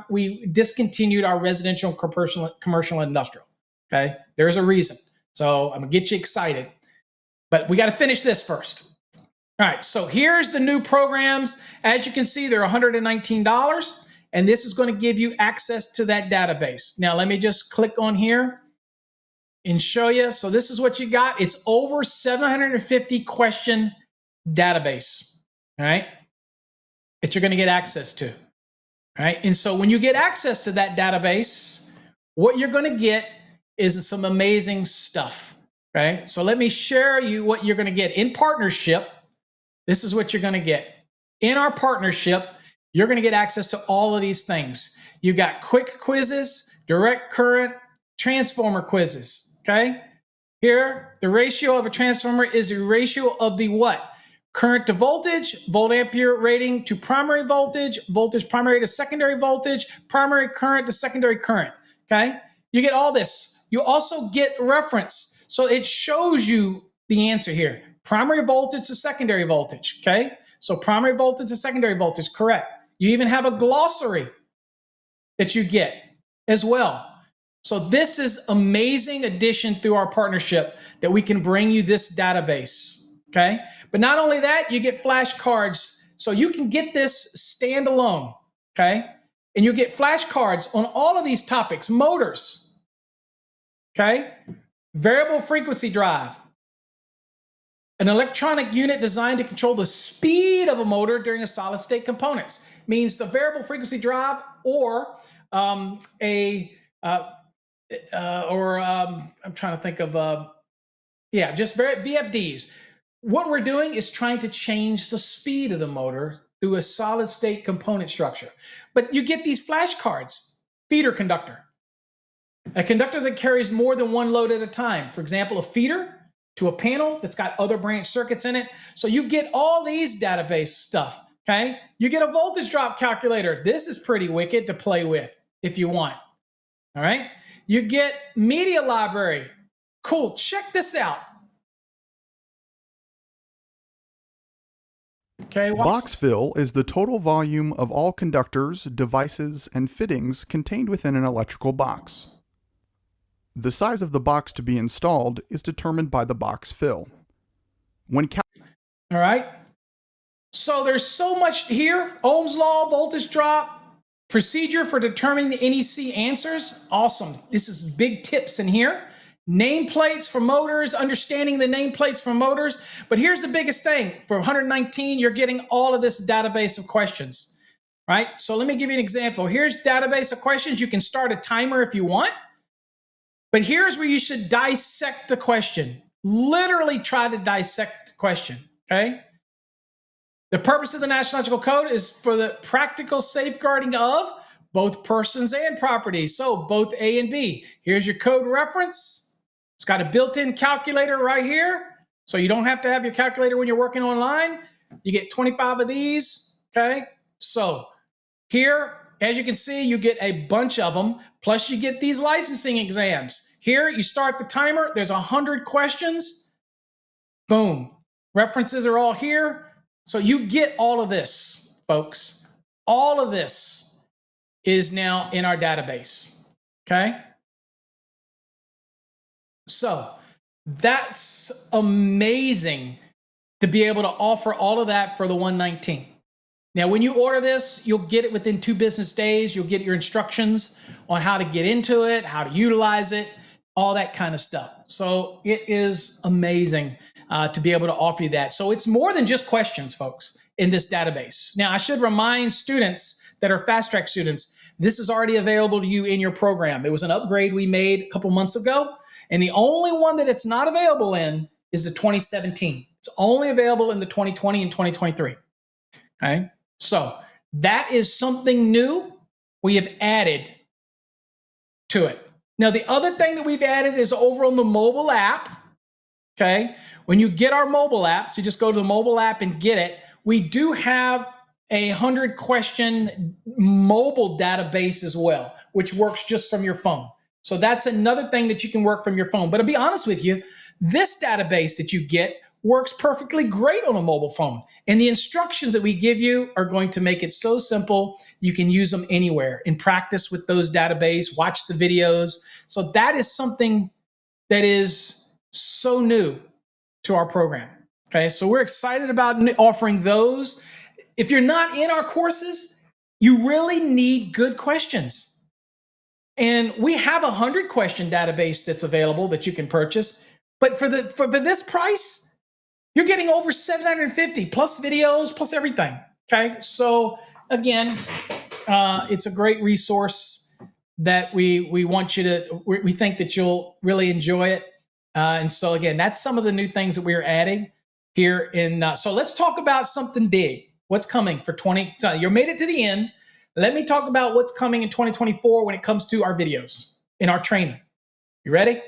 Speaker 1: we discontinued our residential, commercial, and industrial. Okay, there's a reason. So I'm gonna get you excited, but we got to finish this first. All right. So here's the new programs. As you can see, they're $119, and this is going to give you access to that database. Now let me just click on here and show you. So this is what you got. It's over 750 question database. All right, that you're going to get access to. All right, and so when you get access to that database, what you're going to get is some amazing stuff. Okay, so let me share you what you're going to get in partnership. This is what you're going to get in our partnership. You're going to get access to all of these things. You got quick quizzes, direct current, transformer quizzes. Okay, here the ratio of a transformer is the ratio of the what? Current to voltage, volt ampere rating to primary voltage, voltage primary to secondary voltage, primary current to secondary current. Okay, you get all this. You also get reference, so it shows you the answer here. Primary voltage to secondary voltage. Okay, so primary voltage to secondary voltage, correct. You even have a glossary that you get as well. So this is amazing addition through our partnership that we can bring you this database. Okay, but not only that, you get flashcards, so you can get this standalone. Okay, and you get flashcards on all of these topics: motors. Okay, variable frequency drive, an electronic unit designed to control the speed of a motor during a solid state components. Means the variable frequency drive or I'm trying to think of just VFDs. What we're doing is trying to change the speed of the motor through a solid state component structure. But you get these flashcards, feeder conductor, a conductor that carries more than one load at a time. For example, a feeder to a panel that's got other branch circuits in it. So you get all these database stuff. Okay. You get a voltage drop calculator. This is pretty wicked to play with if you want. All right. You get media library. Cool. Check this out. Okay.
Speaker 2: Box fill is the total volume of all conductors, devices, and fittings contained within an electrical box. The size of the box to be installed is determined by the box fill.
Speaker 1: All right. So there's so much here. Ohm's law, voltage drop, procedure for determining the NEC answers. Awesome. This is big tips in here. Nameplates for motors, understanding the nameplates for motors. But here's the biggest thing. For 119, you're getting all of this database of questions, right? So let me give you an example. Here's database of questions. You can start a timer if you want. But here's where you should dissect the question. Literally try to dissect the question, okay? The purpose of the National Electrical Code is for the practical safeguarding of both persons and property. So both A and B. Here's your code reference. It's got a built-in calculator right here. So you don't have to have your calculator when you're working online. You get 25 of these, okay? So here, as you can see, you get a bunch of them. Plus you get these licensing exams. Here, you start the timer. There's 100 questions. Boom. References are all here. So you get all of this, folks. All of this is now in our database, okay? So that's amazing to be able to offer all of that for the 119. Now, when you order this, you'll get it within 2 business days. You'll get your instructions on how to get into it, how to utilize it, all that kind of stuff. So it is amazing to be able to offer you that. So it's more than just questions, folks, in this database. Now, I should remind students that are fast track students, this is already available to you in your program. It was an upgrade we made a couple months ago. And the only one that it's not available in is the 2017. It's only available in the 2020 and 2023. Okay. So that is something new we have added to it. Now, the other thing that we've added is over on the mobile app. Okay. When you get our mobile app, so you just go to the mobile app and get it. We do have a 100 question mobile database as well, which works just from your phone. So that's another thing that you can work from your phone. But to be honest with you, this database that you get works perfectly great on a mobile phone. And the instructions that we give you are going to make it so simple, you can use them anywhere and practice with those database, watch the videos. So that is something that is so new to our program. Okay, so we're excited about offering those. If you're not in our courses, you really need good questions. And we have a 100 question database that's available that you can purchase. But for this price, you're getting over 750 plus videos, plus everything. Okay. So again, it's a great resource that we want you to, we think that you'll really enjoy it. And so again, that's some of the new things that we're adding here in, so let's talk about something big. What's coming for 20, so you made it to the end. Let me talk about what's coming in 2024 when it comes to our videos in our training. You ready?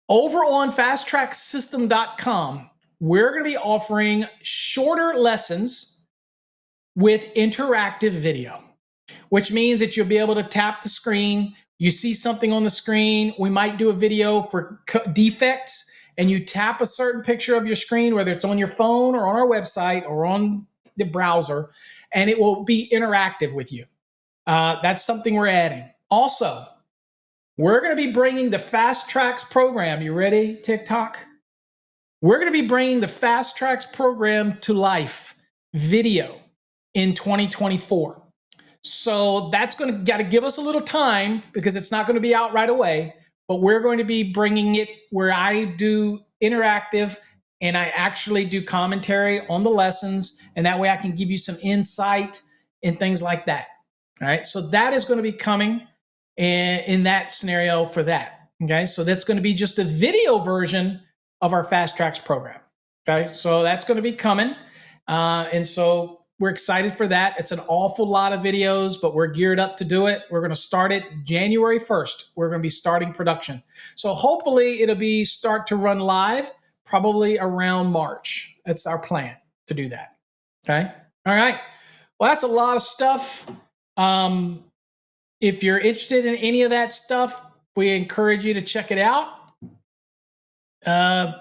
Speaker 1: Over on fasttracksystem.com, we're going to be offering shorter lessons with interactive video, which means that you'll be able to tap the screen. You see something on the screen. We might do a video for defects, and you tap a certain picture of your screen, whether it's on your phone or on our website or on the browser, and it will be interactive with you. That's something we're adding. Also, we're going to be bringing the Fast Tracks program. You ready, TikTok? We're going to be bringing the Fast Tracks program to life, video, in 2024. So that's going to got to give us a little time because it's not going to be out right away. But we're going to be bringing it where I do interactive and I actually do commentary on the lessons. And that way I can give you some insight and things like that. All right. So that is going to be coming in that scenario for that. Okay. So that's going to be just a video version of our Fast Tracks program. Okay. So that's going to be coming. And so we're excited for that. It's an awful lot of videos, but we're geared up to do it. We're going to start it January 1st. We're going to be starting production. So hopefully it'll be start to run live probably around March. That's our plan to do that. Okay. All right. Well, that's a lot of stuff. Um, if you're interested in any of that stuff, we encourage you to check it out. Uh,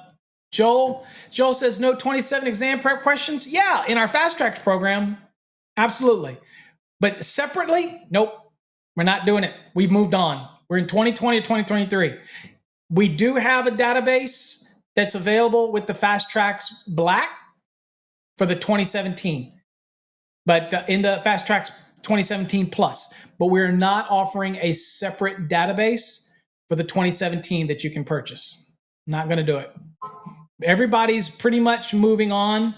Speaker 1: Joel says no 27 exam prep questions. Yeah, in our fast tracks program, absolutely. But separately, nope, we're not doing it. We've moved on. We're in 2020 to 2023. We do have a database that's available with the Fast Tracks Black for the 2017, but in the Fast Tracks 2017 Plus. But we're not offering a separate database for the 2017 that you can purchase. Not going to do it. Everybody's pretty much moving on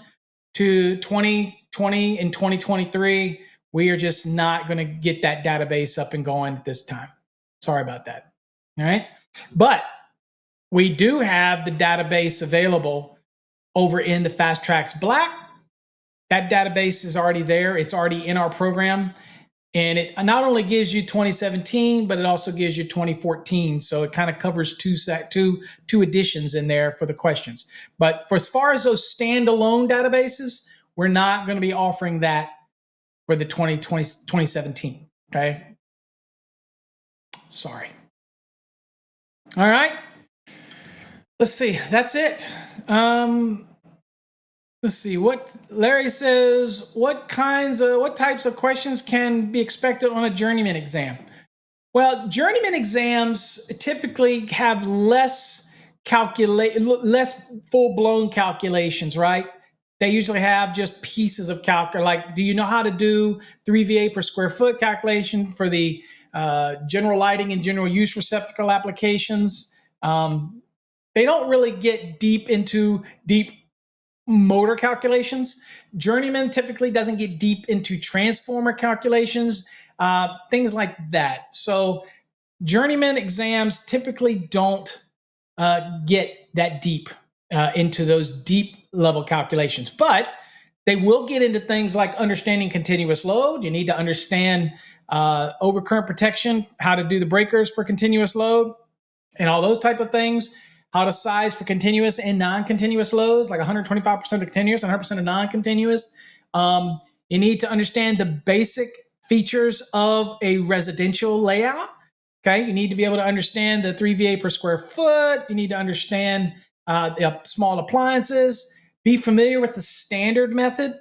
Speaker 1: to 2020 and 2023. We are just not going to get that database up and going at this time. Sorry about that. All right. But we do have the database available over in the Fast Tracks Black. That database is already there. It's already in our program. And it not only gives you 2017, but it also gives you 2014. So it kind of covers two editions in there for the questions. But for as far as those standalone databases, we're not going to be offering that for the 2017. Okay. Sorry. All right. Let's see. That's it. Let's see what Larry says. What types of questions can be expected on a journeyman exam? Well, journeyman exams typically have less full-blown calculations, right? They usually have just pieces of like, do you know how to do 3 VA per square foot calculation for the general lighting and general use receptacle applications? They don't really get deep motor calculations. Journeyman typically doesn't get deep into transformer calculations, things like that. So journeyman exams typically don't get that deep into those deep level calculations, but they will get into things like understanding continuous load. You need to understand overcurrent protection, how to do the breakers for continuous load, and all those type of things. How to size for continuous and non-continuous loads, like 125% of continuous and 100% of non-continuous. You need to understand the basic features of a residential layout. Okay, you need to be able to understand the 3 VA per square foot. You need to understand the small appliances. Be familiar with the standard method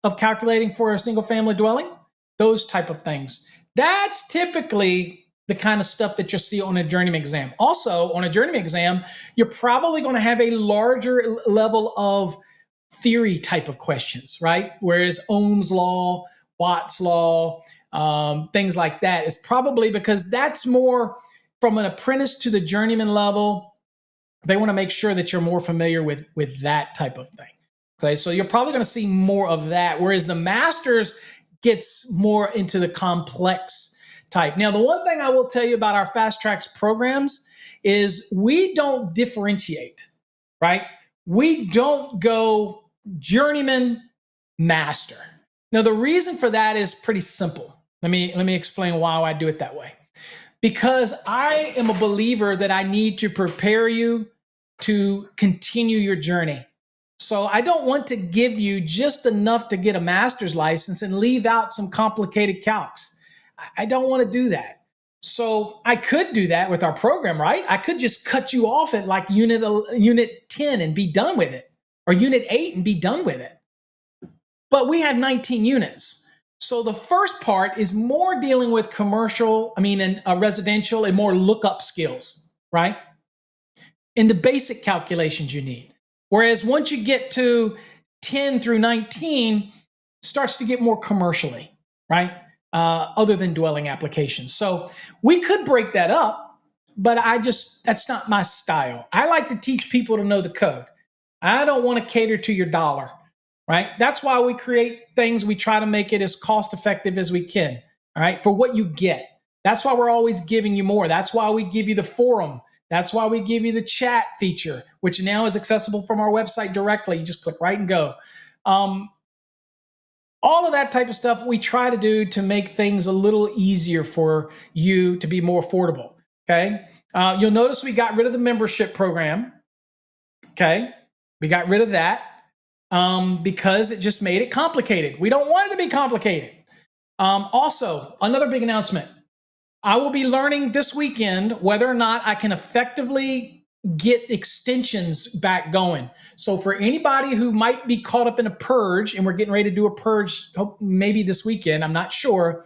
Speaker 1: of calculating for a single family dwelling. Those type of things. That's typically the kind of stuff that you'll see on a journeyman exam. Also, on a journeyman exam, you're probably going to have a larger level of theory type of questions, right? Whereas Ohm's law, Watt's law, things like that is probably because that's more from an apprentice to the journeyman level. They want to make sure that you're more familiar with that type of thing. Okay, so you're probably going to see more of that. Whereas the masters gets more into the complex type. Now, the one thing I will tell you about our fast tracks programs is we don't differentiate, right? We don't go journeyman, master. Now, the reason for that is pretty simple. Let me explain why I do it that way. Because I am a believer that I need to prepare you to continue your journey. So I don't want to give you just enough to get a master's license and leave out some complicated calcs. I don't want to do that. So I could do that with our program, right? I could just cut you off at like unit 10 and be done with it, or unit 8 and be done with it. But we have 19 units. So the first part is more dealing with and residential and more lookup skills, right? And the basic calculations you need. Whereas once you get to 10 through 19, starts to get more commercially, right? Other than dwelling applications. So we could break that up, but that's not my style. I like to teach people to know the code. I don't want to cater to your dollar, right? That's why we create things. We try to make it as cost effective as we can, all right, for what you get. That's why we're always giving you more. That's why we give you the forum. That's why we give you the chat feature, which now is accessible from our website directly. You just click right and go. All of that type of stuff we try to do to make things a little easier for you to be more affordable. Okay. You'll notice we got rid of the membership program. Okay. We got rid of that. because it just made it complicated. We don't want it to be complicated. Also, another big announcement. I will be learning this weekend whether or not I can effectively get extensions back going. So for anybody who might be caught up in a purge, and we're getting ready to do a purge maybe this weekend, I'm not sure,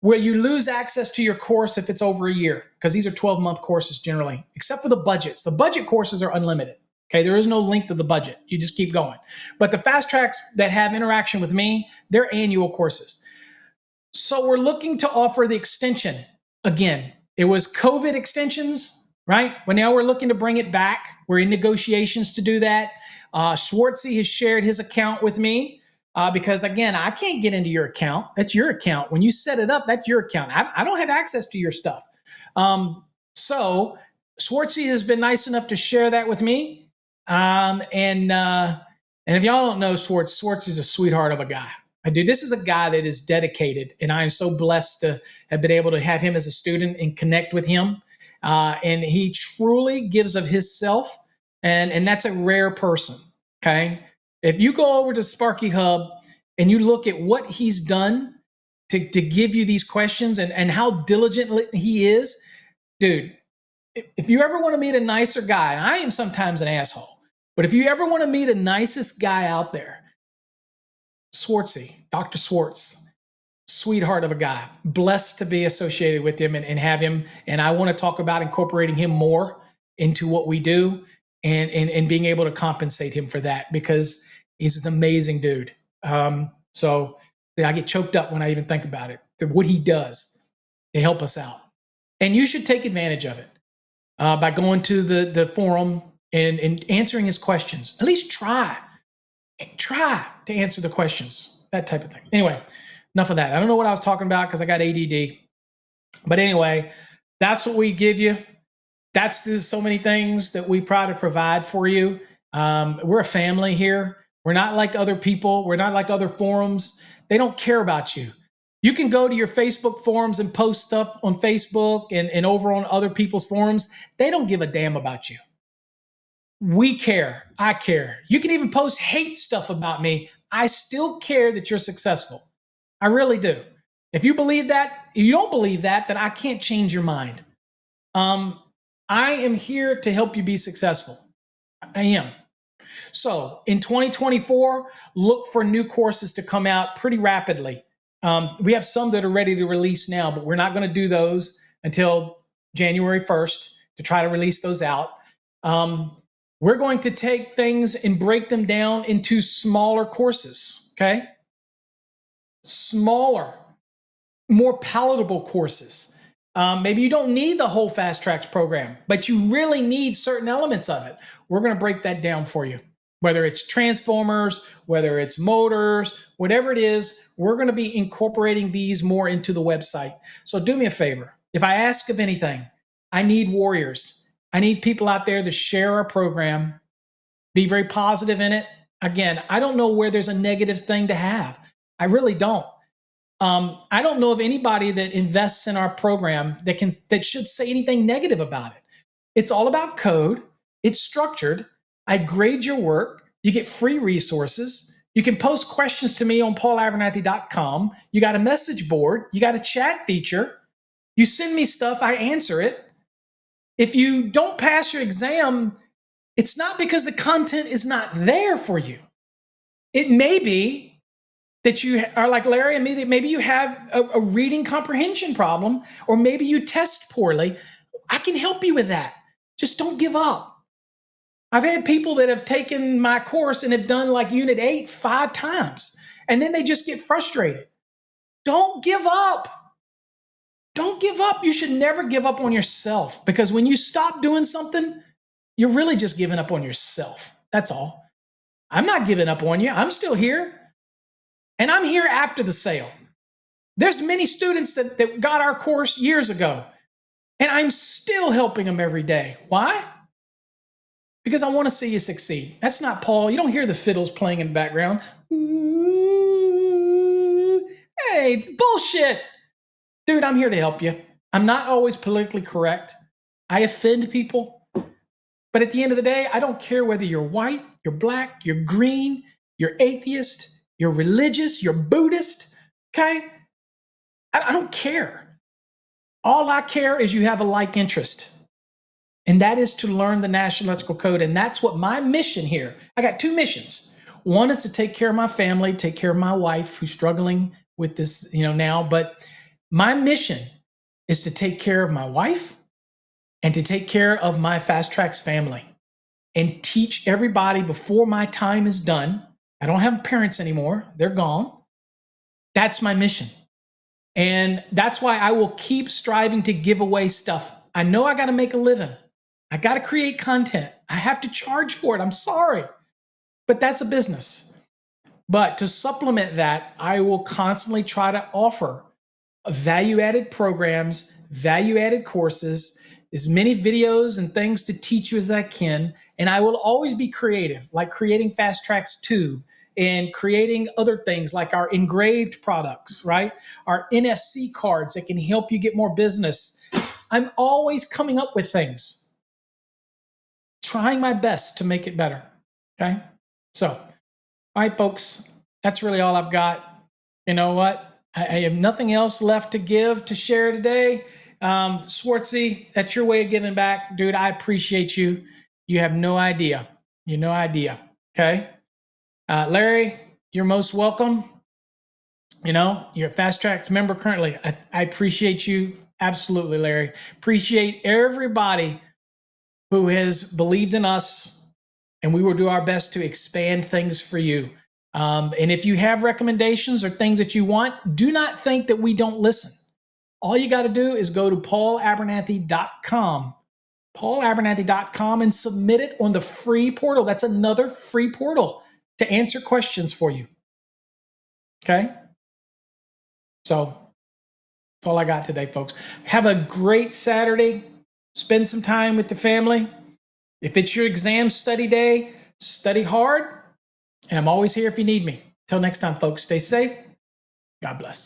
Speaker 1: where you lose access to your course if it's over a year, because these are 12-month courses generally, except for the budgets. The budget courses are unlimited. Okay, there is no length of the budget. You just keep going. But the fast tracks that have interaction with me, they're annual courses. So we're looking to offer the extension again. It was COVID extensions, right? But now we're looking to bring it back. We're in negotiations to do that. Schwartzy has shared his account with me because, again, I can't get into your account. That's your account. When you set it up, that's your account. I don't have access to your stuff. So Schwartzy has been nice enough to share that with me. And if y'all don't know Schwartz is a sweetheart of a guy. Dude, this is a guy that is dedicated, and I am so blessed to have been able to have him as a student and connect with him. And he truly gives of himself, and that's a rare person. Okay, if you go over to Sparky Hub and you look at what he's done to give you these questions and how diligent he is, dude. If you ever want to meet a nicer guy, and I am sometimes an asshole, but if you ever want to meet a nicest guy out there, Schwartzy, Dr. Schwartz, sweetheart of a guy, blessed to be associated with him and have him. And I want to talk about incorporating him more into what we do and being able to compensate him for that, because he's an amazing dude. So I get choked up when I even think about it, what he does to help us out. And you should take advantage of it by going to the forum and answering his questions. At least try to answer the questions, that type of thing. Anyway, enough of that. I don't know what I was talking about because I got ADD. But anyway, that's what we give you. That's so many things that we try to provide for you. We're a family here. We're not like other people. We're not like other forums. They don't care about you. You can go to your Facebook forums and post stuff on Facebook and over on other people's forums. They don't give a damn about you. We care. I care. You can even post hate stuff about me. I still care that you're successful. I really do. If you believe that, if you don't believe that, then I can't change your mind. I am here to help you be successful. I am. So in 2024, look for new courses to come out pretty rapidly. We have some that are ready to release now, but we're not going to do those until January 1st to try to release those out. We're going to take things and break them down into smaller courses, okay? Smaller, more palatable courses. Maybe you don't need the whole Fast Tracks program, but you really need certain elements of it. We're going to break that down for you. Whether it's transformers, whether it's motors, whatever it is, we're going to be incorporating these more into the website. So do me a favor. If I ask of anything, I need warriors. I need people out there to share our program, be very positive in it. Again, I don't know where there's a negative thing to have. I really don't. I don't know of anybody that invests in our program that should say anything negative about it. It's all about code. It's structured. I grade your work. You get free resources. You can post questions to me on paulabernathy.com. You got a message board. You got a chat feature. You send me stuff. I answer it. If you don't pass your exam, it's not because the content is not there for you. It may be that you are like Larry and me, that maybe you have a reading comprehension problem, or maybe you test poorly. I can help you with that. Just don't give up. I've had people that have taken my course and have done like Unit 8 5 times, and then they just get frustrated. Don't give up. Don't give up. You should never give up on yourself, because when you stop doing something, you're really just giving up on yourself. That's all. I'm not giving up on you. I'm still here. And I'm here after the sale. There's many students that got our course years ago, and I'm still helping them every day. Why? Because I want to see you succeed. That's not Paul. You don't hear the fiddles playing in the background. Ooh, hey, it's bullshit. Dude, I'm here to help you. I'm not always politically correct. I offend people. But at the end of the day, I don't care whether you're white, you're black, you're green, you're atheist, you're religious, you're Buddhist, okay? I don't care. All I care is you have a like interest. And that is to learn the National Electrical Code. And that's what my mission here. I got two missions. One is to take care of my family, take care of my wife who's struggling with this, now. But my mission is to take care of my wife and to take care of my Fast Tracks family and teach everybody before my time is done. I don't have parents anymore. They're gone. That's my mission. And that's why I will keep striving to give away stuff. I know I got to make a living. I got to create content. I have to charge for it. I'm sorry, but that's a business. But to supplement that, I will constantly try to offer value-added programs, value-added courses, as many videos and things to teach you as I can. And I will always be creative, like creating Fast Tracks Tube and creating other things like our engraved products, right? Our NFC cards that can help you get more business. I'm always coming up with things, trying my best to make it better, okay? So, all right, folks, that's really all I've got. You know what? I have nothing else left to give, to share today. Swartzy, that's your way of giving back. Dude, I appreciate you. You have no idea. You have no idea, okay? Larry, you're most welcome. You're a Fast Tracks member currently. I appreciate you. Absolutely, Larry. Appreciate everybody who has believed in us, and we will do our best to expand things for you. And if you have recommendations or things that you want, do not think that we don't listen. All you got to do is go to paulabernathy.com, paulabernathy.com, and submit it on the free portal. That's another free portal to answer questions for you. Okay? So that's all I got today, folks. Have a great Saturday. Spend some time with the family. If it's your exam study day, study hard. And I'm always here if you need me. Till next time, folks, stay safe. God bless.